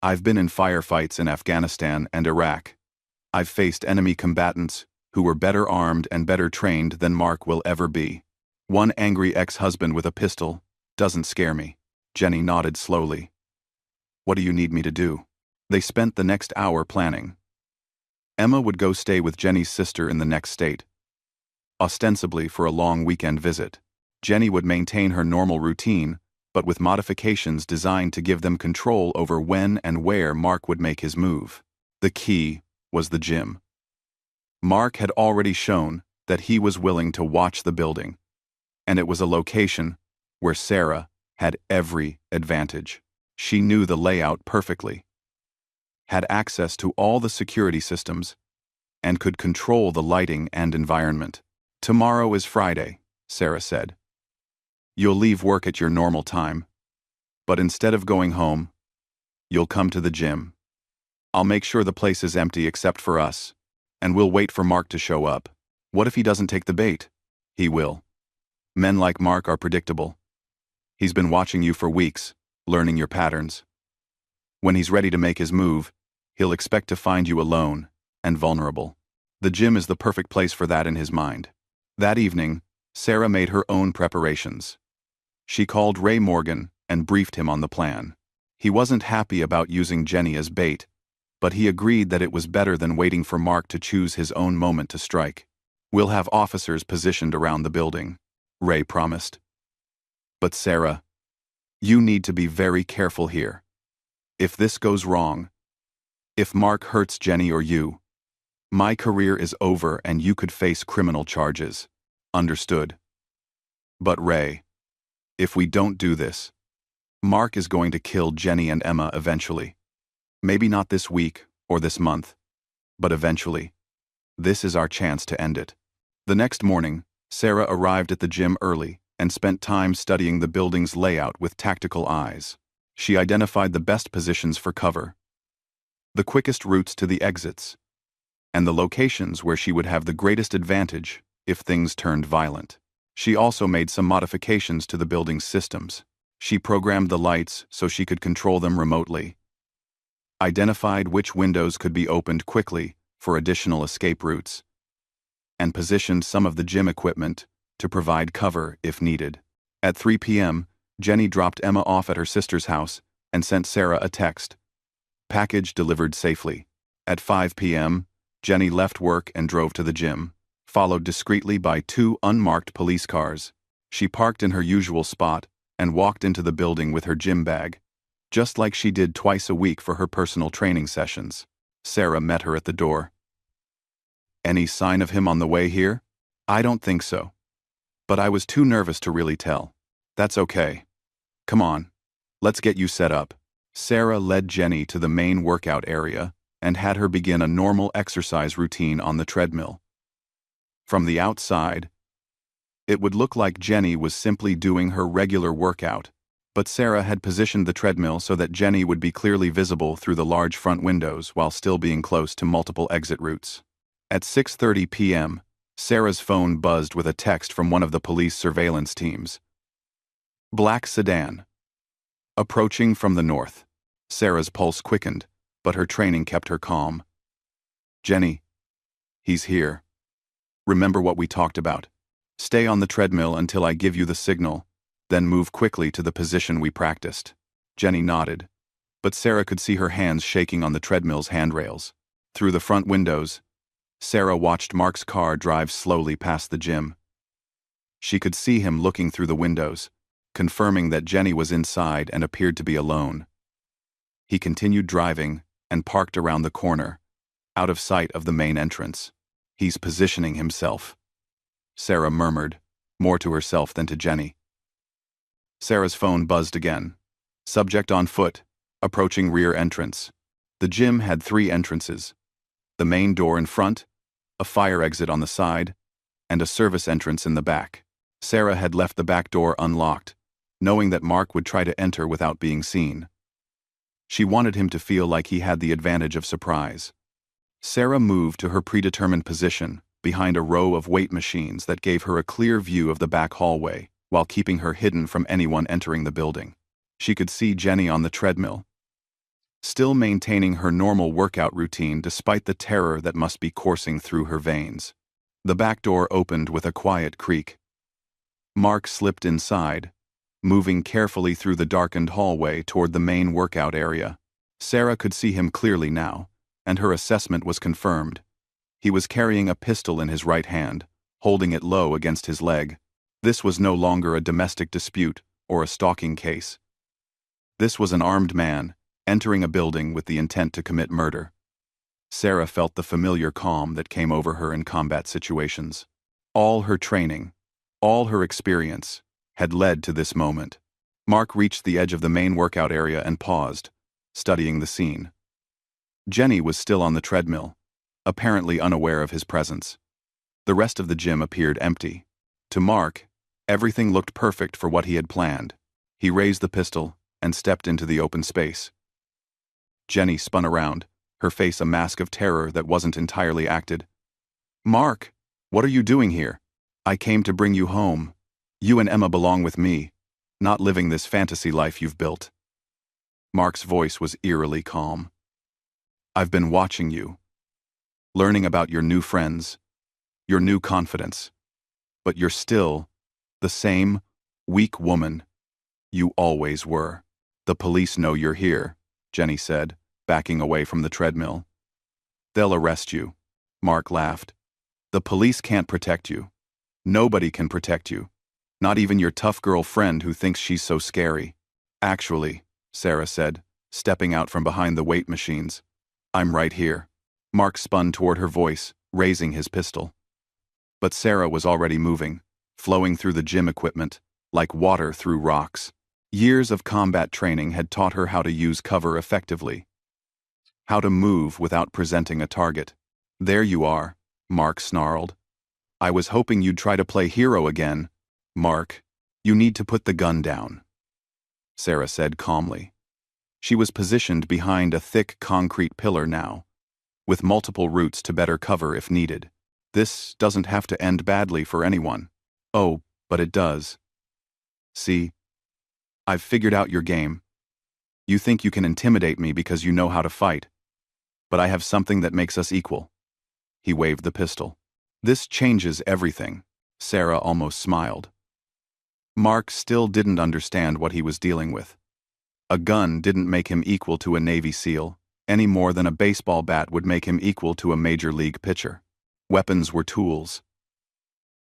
Speaker 1: I've been in firefights in Afghanistan and Iraq. I've faced enemy combatants who were better armed and better trained than Mark will ever be. One angry ex-husband with a pistol doesn't scare me. Jenny nodded slowly. What do you need me to do? They spent the next hour planning. Emma would go stay with Jenny's sister in the next state, ostensibly for a long weekend visit. Jenny would maintain her normal routine, but with modifications designed to give them control over when and where Mark would make his move. The key was the gym. Mark had already shown that he was willing to watch the building, and it was a location where Sarah had every advantage. She knew the layout perfectly, had access to all the security systems, and could control the lighting and environment. Tomorrow is Friday, Sarah said. You'll leave work at your normal time, but instead of going home, you'll come to the gym. I'll make sure the place is empty except for us, and we'll wait for Mark to show up. What if he doesn't take the bait? He will. Men like Mark are predictable. He's been watching you for weeks, learning your patterns. When he's ready to make his move, he'll expect to find you alone and vulnerable. The gym is the perfect place for that in his mind. That evening, Sarah made her own preparations. She called Ray Morgan and briefed him on the plan. He wasn't happy about using Jenny as bait, but he agreed that it was better than waiting for Mark to choose his own moment to strike. We'll have officers positioned around the building, Ray promised. But Sarah, you need to be very careful here. If this goes wrong, if Mark hurts Jenny or you, my career is over and you could face criminal charges. Understood? But Ray, if we don't do this, Mark is going to kill Jenny and Emma eventually. Maybe not this week or this month, but eventually. This is our chance to end it. The next morning, Sarah arrived at the gym early and spent time studying the building's layout with tactical eyes. She identified the best positions for cover, the quickest routes to the exits, and the locations where she would have the greatest advantage if things turned violent. She also made some modifications to the building's systems. She programmed the lights so she could control them remotely, identified which windows could be opened quickly for additional escape routes, and positioned some of the gym equipment to provide cover if needed. At 3 p.m., Jenny dropped Emma off at her sister's house and sent Sarah a text. Package delivered safely. At 5 p.m., Jenny left work and drove to the gym, followed discreetly by 2 unmarked police cars. She parked in her usual spot and walked into the building with her gym bag, just like she did twice a week for her personal training sessions. Sarah met her at the door. Any sign of him on the way here? I don't think so. But I was too nervous to really tell. That's okay. Come on, let's get you set up. Sarah led Jenny to the main workout area and had her begin a normal exercise routine on the treadmill. From the outside, it would look like Jenny was simply doing her regular workout, but Sarah had positioned the treadmill so that Jenny would be clearly visible through the large front windows while still being close to multiple exit routes. At 6:30 p.m., Sarah's phone buzzed with a text from one of the police surveillance teams. Black sedan. Approaching from the north. Sarah's pulse quickened, but her training kept her calm. Jenny, he's here. Remember what we talked about. Stay on the treadmill until I give you the signal, then move quickly to the position we practiced. Jenny nodded, but Sarah could see her hands shaking on the treadmill's handrails. Through the front windows, Sarah watched Mark's car drive slowly past the gym. She could see him looking through the windows, confirming that Jenny was inside and appeared to be alone. He continued driving and parked around the corner, out of sight of the main entrance. He's positioning himself, Sarah murmured, more to herself than to Jenny. Sarah's phone buzzed again. Subject on foot, approaching rear entrance. The gym had 3 entrances. The main door in front, a fire exit on the side, and a service entrance in the back. Sarah had left the back door unlocked, knowing that Mark would try to enter without being seen. She wanted him to feel like he had the advantage of surprise. Sarah moved to her predetermined position, behind a row of weight machines that gave her a clear view of the back hallway, while keeping her hidden from anyone entering the building. She could see Jenny on the treadmill, still maintaining her normal workout routine despite the terror that must be coursing through her veins. The back door opened with a quiet creak. Mark slipped inside, moving carefully through the darkened hallway toward the main workout area. Sarah could see him clearly now, and her assessment was confirmed. He was carrying a pistol in his right hand, holding it low against his leg. This was no longer a domestic dispute or a stalking case. This was an armed man, entering a building with the intent to commit murder. Sarah felt the familiar calm that came over her in combat situations. All her training, all her experience, had led to this moment. Mark reached the edge of the main workout area and paused, studying the scene. Jenny was still on the treadmill, apparently unaware of his presence. The rest of the gym appeared empty. To Mark, everything looked perfect for what he had planned. He raised the pistol and stepped into the open space. Jenny spun around, her face a mask of terror that wasn't entirely acted. "Mark, what are you doing here? I came to bring you home. You and Emma belong with me, not living this fantasy life you've built." Mark's voice was eerily calm. "I've been watching you, learning about your new friends, your new confidence. But you're still the same weak woman you always were." "The police know you're here," Jenny said, backing away from the treadmill. "They'll arrest you." Mark laughed. "The police can't protect you. Nobody can protect you. Not even your tough girl friend who thinks she's so scary." "Actually," Sarah said, stepping out from behind the weight machines, "I'm right here." Mark spun toward her voice, raising his pistol. But Sarah was already moving, flowing through the gym equipment, like water through rocks. Years of combat training had taught her how to use cover effectively, how to move without presenting a target. "There you are," Mark snarled. "I was hoping you'd try to play hero again." "Mark, you need to put the gun down," Sarah said calmly. She was positioned behind a thick concrete pillar now, with multiple routes to better cover if needed. "This doesn't have to end badly for anyone." "Oh, but it does. See, I've figured out your game. You think you can intimidate me because you know how to fight. But I have something that makes us equal." He waved the pistol. "This changes everything." Sarah almost smiled. Mark still didn't understand what he was dealing with. A gun didn't make him equal to a Navy SEAL, any more than a baseball bat would make him equal to a major league pitcher. Weapons were tools,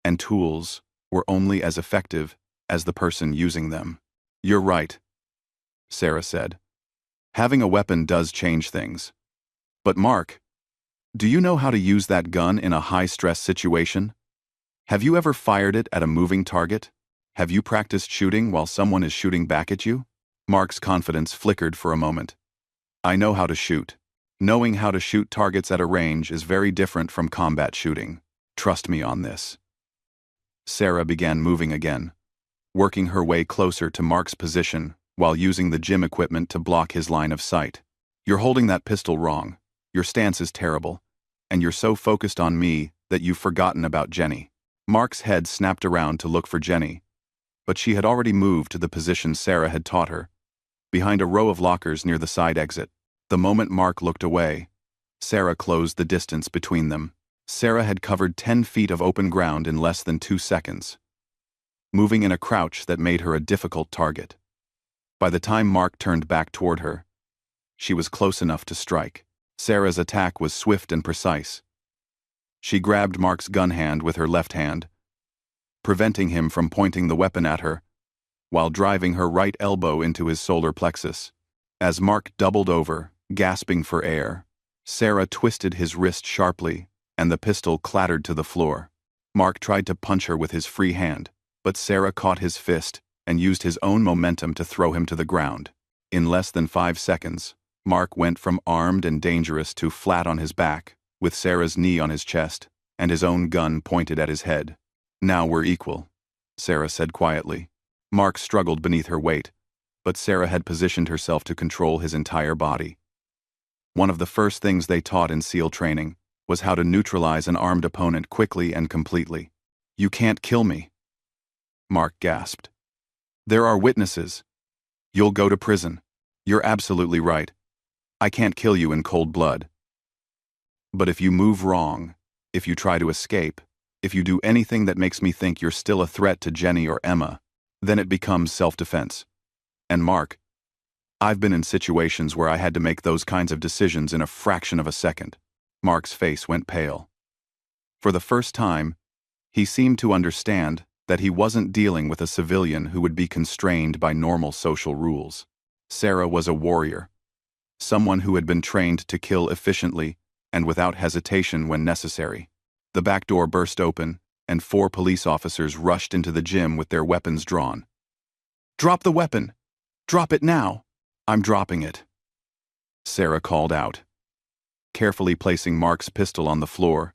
Speaker 1: and tools were only as effective as the person using them. "You're right," Sarah said. "Having a weapon does change things. But Mark, do you know how to use that gun in a high-stress situation? Have you ever fired it at a moving target? Have you practiced shooting while someone is shooting back at you?" Mark's confidence flickered for a moment. "I know how to shoot. Knowing how to shoot targets at a range is very different from combat shooting. Trust me on this." Sarah began moving again, working her way closer to Mark's position while using the gym equipment to block his line of sight. "You're holding that pistol wrong. Your stance is terrible. And you're so focused on me that you've forgotten about Jenny." Mark's head snapped around to look for Jenny, but she had already moved to the position Sarah had taught her, behind a row of lockers near the side exit. The moment Mark looked away, Sarah closed the distance between them. Sarah had covered 10 feet of open ground in less than 2 seconds, moving in a crouch that made her a difficult target. By the time Mark turned back toward her, she was close enough to strike. Sarah's attack was swift and precise. She grabbed Mark's gun hand with her left hand, preventing him from pointing the weapon at her, while driving her right elbow into his solar plexus. As Mark doubled over, gasping for air, Sarah twisted his wrist sharply, and the pistol clattered to the floor. Mark tried to punch her with his free hand, but Sarah caught his fist and used his own momentum to throw him to the ground. In less than 5 seconds, Mark went from armed and dangerous to flat on his back, with Sarah's knee on his chest, and his own gun pointed at his head. "Now we're equal," Sarah said quietly. Mark struggled beneath her weight, but Sarah had positioned herself to control his entire body. One of the first things they taught in SEAL training was how to neutralize an armed opponent quickly and completely. "You can't kill me," Mark gasped. "There are witnesses. You'll go to prison. You're absolutely right. I can't kill you in cold blood. But if you move wrong, if you try to escape, if you do anything that makes me think you're still a threat to Jenny or Emma, then it becomes self-defense. And Mark, I've been in situations where I had to make those kinds of decisions in a fraction of a second." Mark's face went pale. For the first time, he seemed to understand that he wasn't dealing with a civilian who would be constrained by normal social rules. Sarah was a warrior, someone who had been trained to kill efficiently and without hesitation when necessary. The back door burst open, and 4 police officers rushed into the gym with their weapons drawn. "Drop the weapon! Drop it now!" "I'm dropping it," Sarah called out, carefully placing Mark's pistol on the floor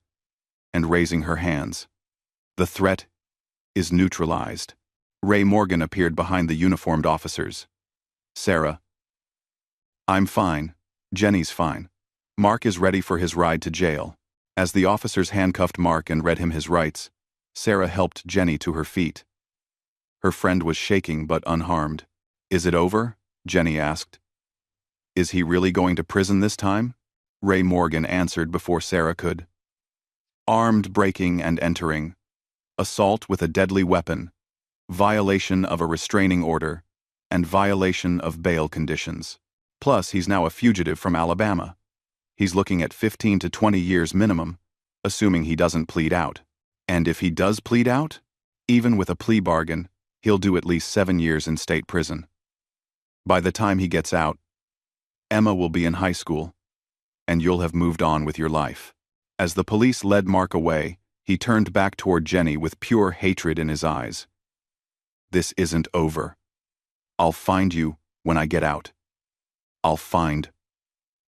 Speaker 1: and raising her hands. "The threat is neutralized." Ray Morgan appeared behind the uniformed officers. "Sarah, I'm fine. Jenny's fine. Mark is ready for his ride to jail." As the officers handcuffed Mark and read him his rights, Sarah helped Jenny to her feet. Her friend was shaking but unharmed. "Is it over?" Jenny asked. "Is he really going to prison this time?" Ray Morgan answered before Sarah could. "Armed breaking and entering, assault with a deadly weapon, violation of a restraining order, and violation of bail conditions. Plus, he's now a fugitive from Alabama. He's looking at 15 to 20 years minimum, assuming he doesn't plead out. And if he does plead out, even with a plea bargain, he'll do at least 7 years in state prison. By the time he gets out, Emma will be in high school, and you'll have moved on with your life." As the police led Mark away, he turned back toward Jenny with pure hatred in his eyes. "This isn't over. I'll find you when I get out. I'll find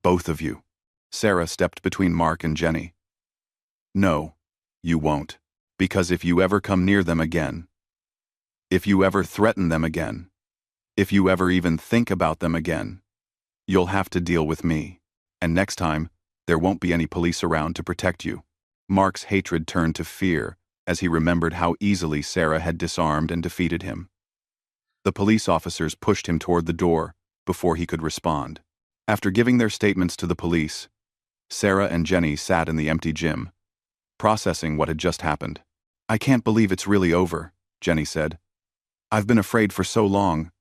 Speaker 1: both of you." Sarah stepped between Mark and Jenny. "No, you won't. Because if you ever come near them again, if you ever threaten them again, if you ever even think about them again, you'll have to deal with me. And next time, there won't be any police around to protect you." Mark's hatred turned to fear as he remembered how easily Sarah had disarmed and defeated him. The police officers pushed him toward the door before he could respond. After giving their statements to the police, Sarah and Jenny sat in the empty gym, processing what had just happened. "I can't believe it's really over," Jenny said. "I've been afraid for so long.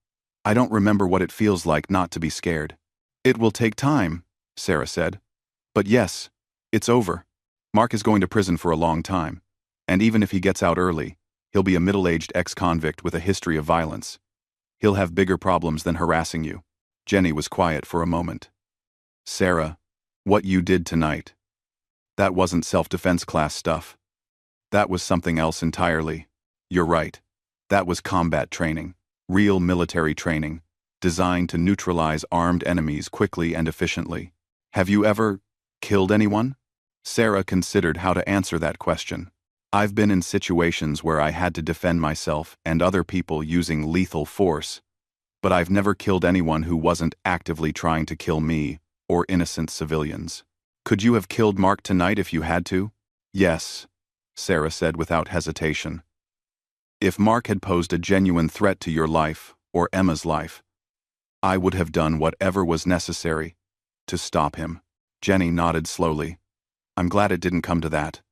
Speaker 1: I don't remember what it feels like not to be scared." "It will take time," Sarah said. "But yes, it's over. Mark is going to prison for a long time, and even if he gets out early, he'll be a middle-aged ex-convict with a history of violence. He'll have bigger problems than harassing you." Jenny was quiet for a moment. "Sarah, what you did tonight, that wasn't self-defense class stuff. That was something else entirely. You're right. That was combat training, real military training, designed to neutralize armed enemies quickly and efficiently. Have you ever killed anyone?" Sarah considered how to answer that question. "I've been in situations where I had to defend myself and other people using lethal force, but I've never killed anyone who wasn't actively trying to kill me or innocent civilians." "Could you have killed Mark tonight if you had to?" "Yes," Sarah said without hesitation. "If Mark had posed a genuine threat to your life or Emma's life, I would have done whatever was necessary to stop him." Jenny nodded slowly. "I'm glad it didn't come to that.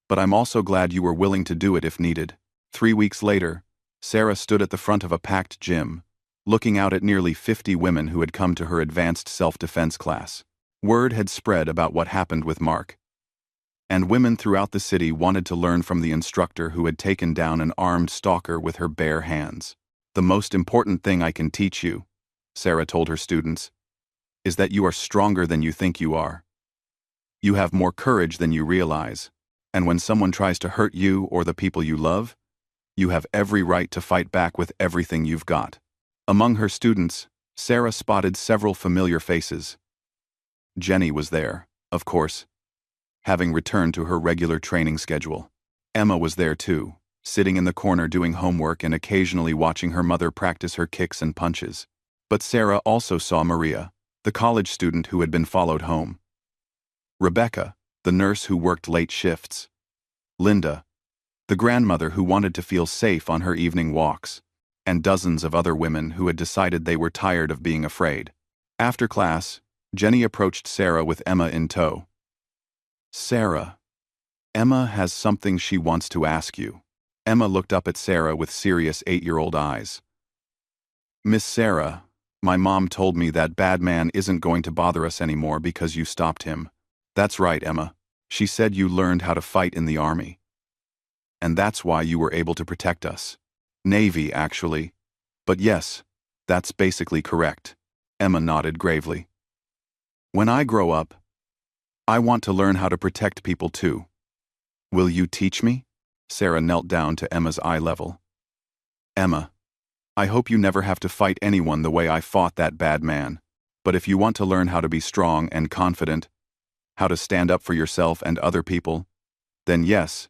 Speaker 1: But I'm also glad you were willing to do it if needed." 3 weeks later, Sarah stood at the front of a packed gym, looking out at nearly 50 women who had come to her advanced self-defense class. Word had spread about what happened with Mark. And women throughout the city wanted to learn from the instructor who had taken down an armed stalker with her bare hands. "The most important thing I can teach you," Sarah told her students, "is that you are stronger than you think you are. You have more courage than you realize, and when someone tries to hurt you or the people you love, you have every right to fight back with everything you've got." Among her students, Sarah spotted several familiar faces. Jenny was there, of course, having returned to her regular training schedule. Emma was there too, sitting in the corner doing homework and occasionally watching her mother practice her kicks and punches. But Sarah also saw Maria, the college student who had been followed home. Rebecca, the nurse who worked late shifts. Linda, the grandmother who wanted to feel safe on her evening walks. And dozens of other women who had decided they were tired of being afraid. After class, Jenny approached Sarah with Emma in tow. "Sarah, Emma has something she wants to ask you." Emma looked up at Sarah with serious 8-year-old eyes. "Miss Sarah, my mom told me that bad man isn't going to bother us anymore because you stopped him." "That's right, Emma. She said you learned how to fight in the army. And that's why you were able to protect us. Navy, actually. But yes, that's basically correct." Emma nodded gravely. "When I grow up, I want to learn how to protect people too. Will you teach me?" Sarah knelt down to Emma's eye level. "Emma, I hope you never have to fight anyone the way I fought that bad man. But if you want to learn how to be strong and confident, how to stand up for yourself and other people, then yes,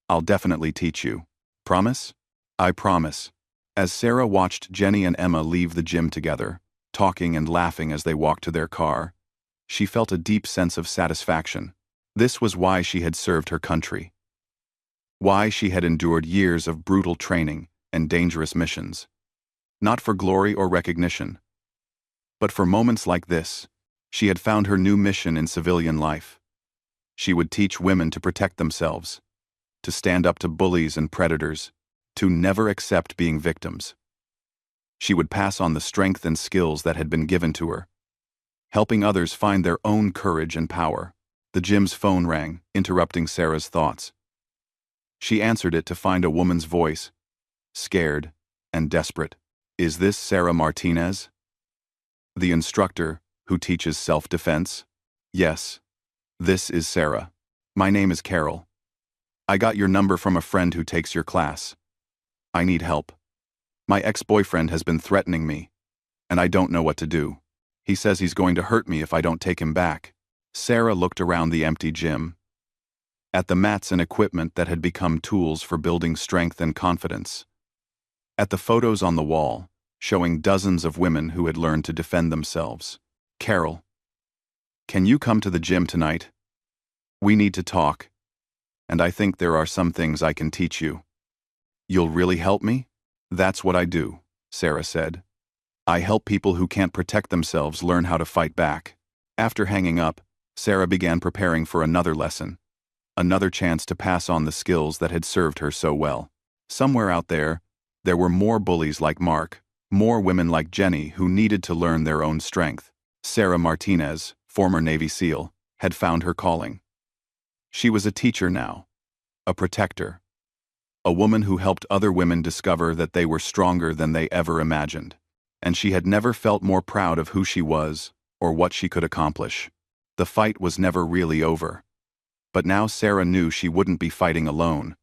Speaker 1: I'll definitely teach you. Promise?" "I promise." As Sarah watched Jenny and Emma leave the gym together, talking and laughing as they walked to their car, she felt a deep sense of satisfaction. This was why she had served her country. Why she had endured years of brutal training and dangerous missions. Not for glory or recognition, but for moments like this. She had found her new mission in civilian life. She would teach women to protect themselves, to stand up to bullies and predators, to never accept being victims. She would pass on the strength and skills that had been given to her, helping others find their own courage and power. The gym's phone rang, interrupting Sarah's thoughts. She answered it to find a woman's voice, scared and desperate. "Is this Sarah Martinez? The instructor who teaches self-defense?" "Yes, this is Sarah. My name is Carol. I got your number from a friend who takes your class. I need help. My ex-boyfriend has been threatening me, and I don't know what to do. He says he's going to hurt me if I don't take him back." Sarah looked around the empty gym, at the mats and equipment that had become tools for building strength and confidence, at the photos on the wall, showing dozens of women who had learned to defend themselves. "Carol, can you come to the gym tonight? We need to talk, and I think there are some things I can teach you." "You'll really help me?" "That's what I do," Sarah said. "I help people who can't protect themselves learn how to fight back." After hanging up, Sarah began preparing for another lesson, another chance to pass on the skills that had served her so well. Somewhere out there were more bullies like Mark, more women like Jenny who needed to learn their own strength. Sarah Martinez, former Navy SEAL, had found her calling. She was a teacher now, a protector, a woman who helped other women discover that they were stronger than they ever imagined. And she had never felt more proud of who she was or what she could accomplish. The fight was never really over. But now Sarah knew she wouldn't be fighting alone.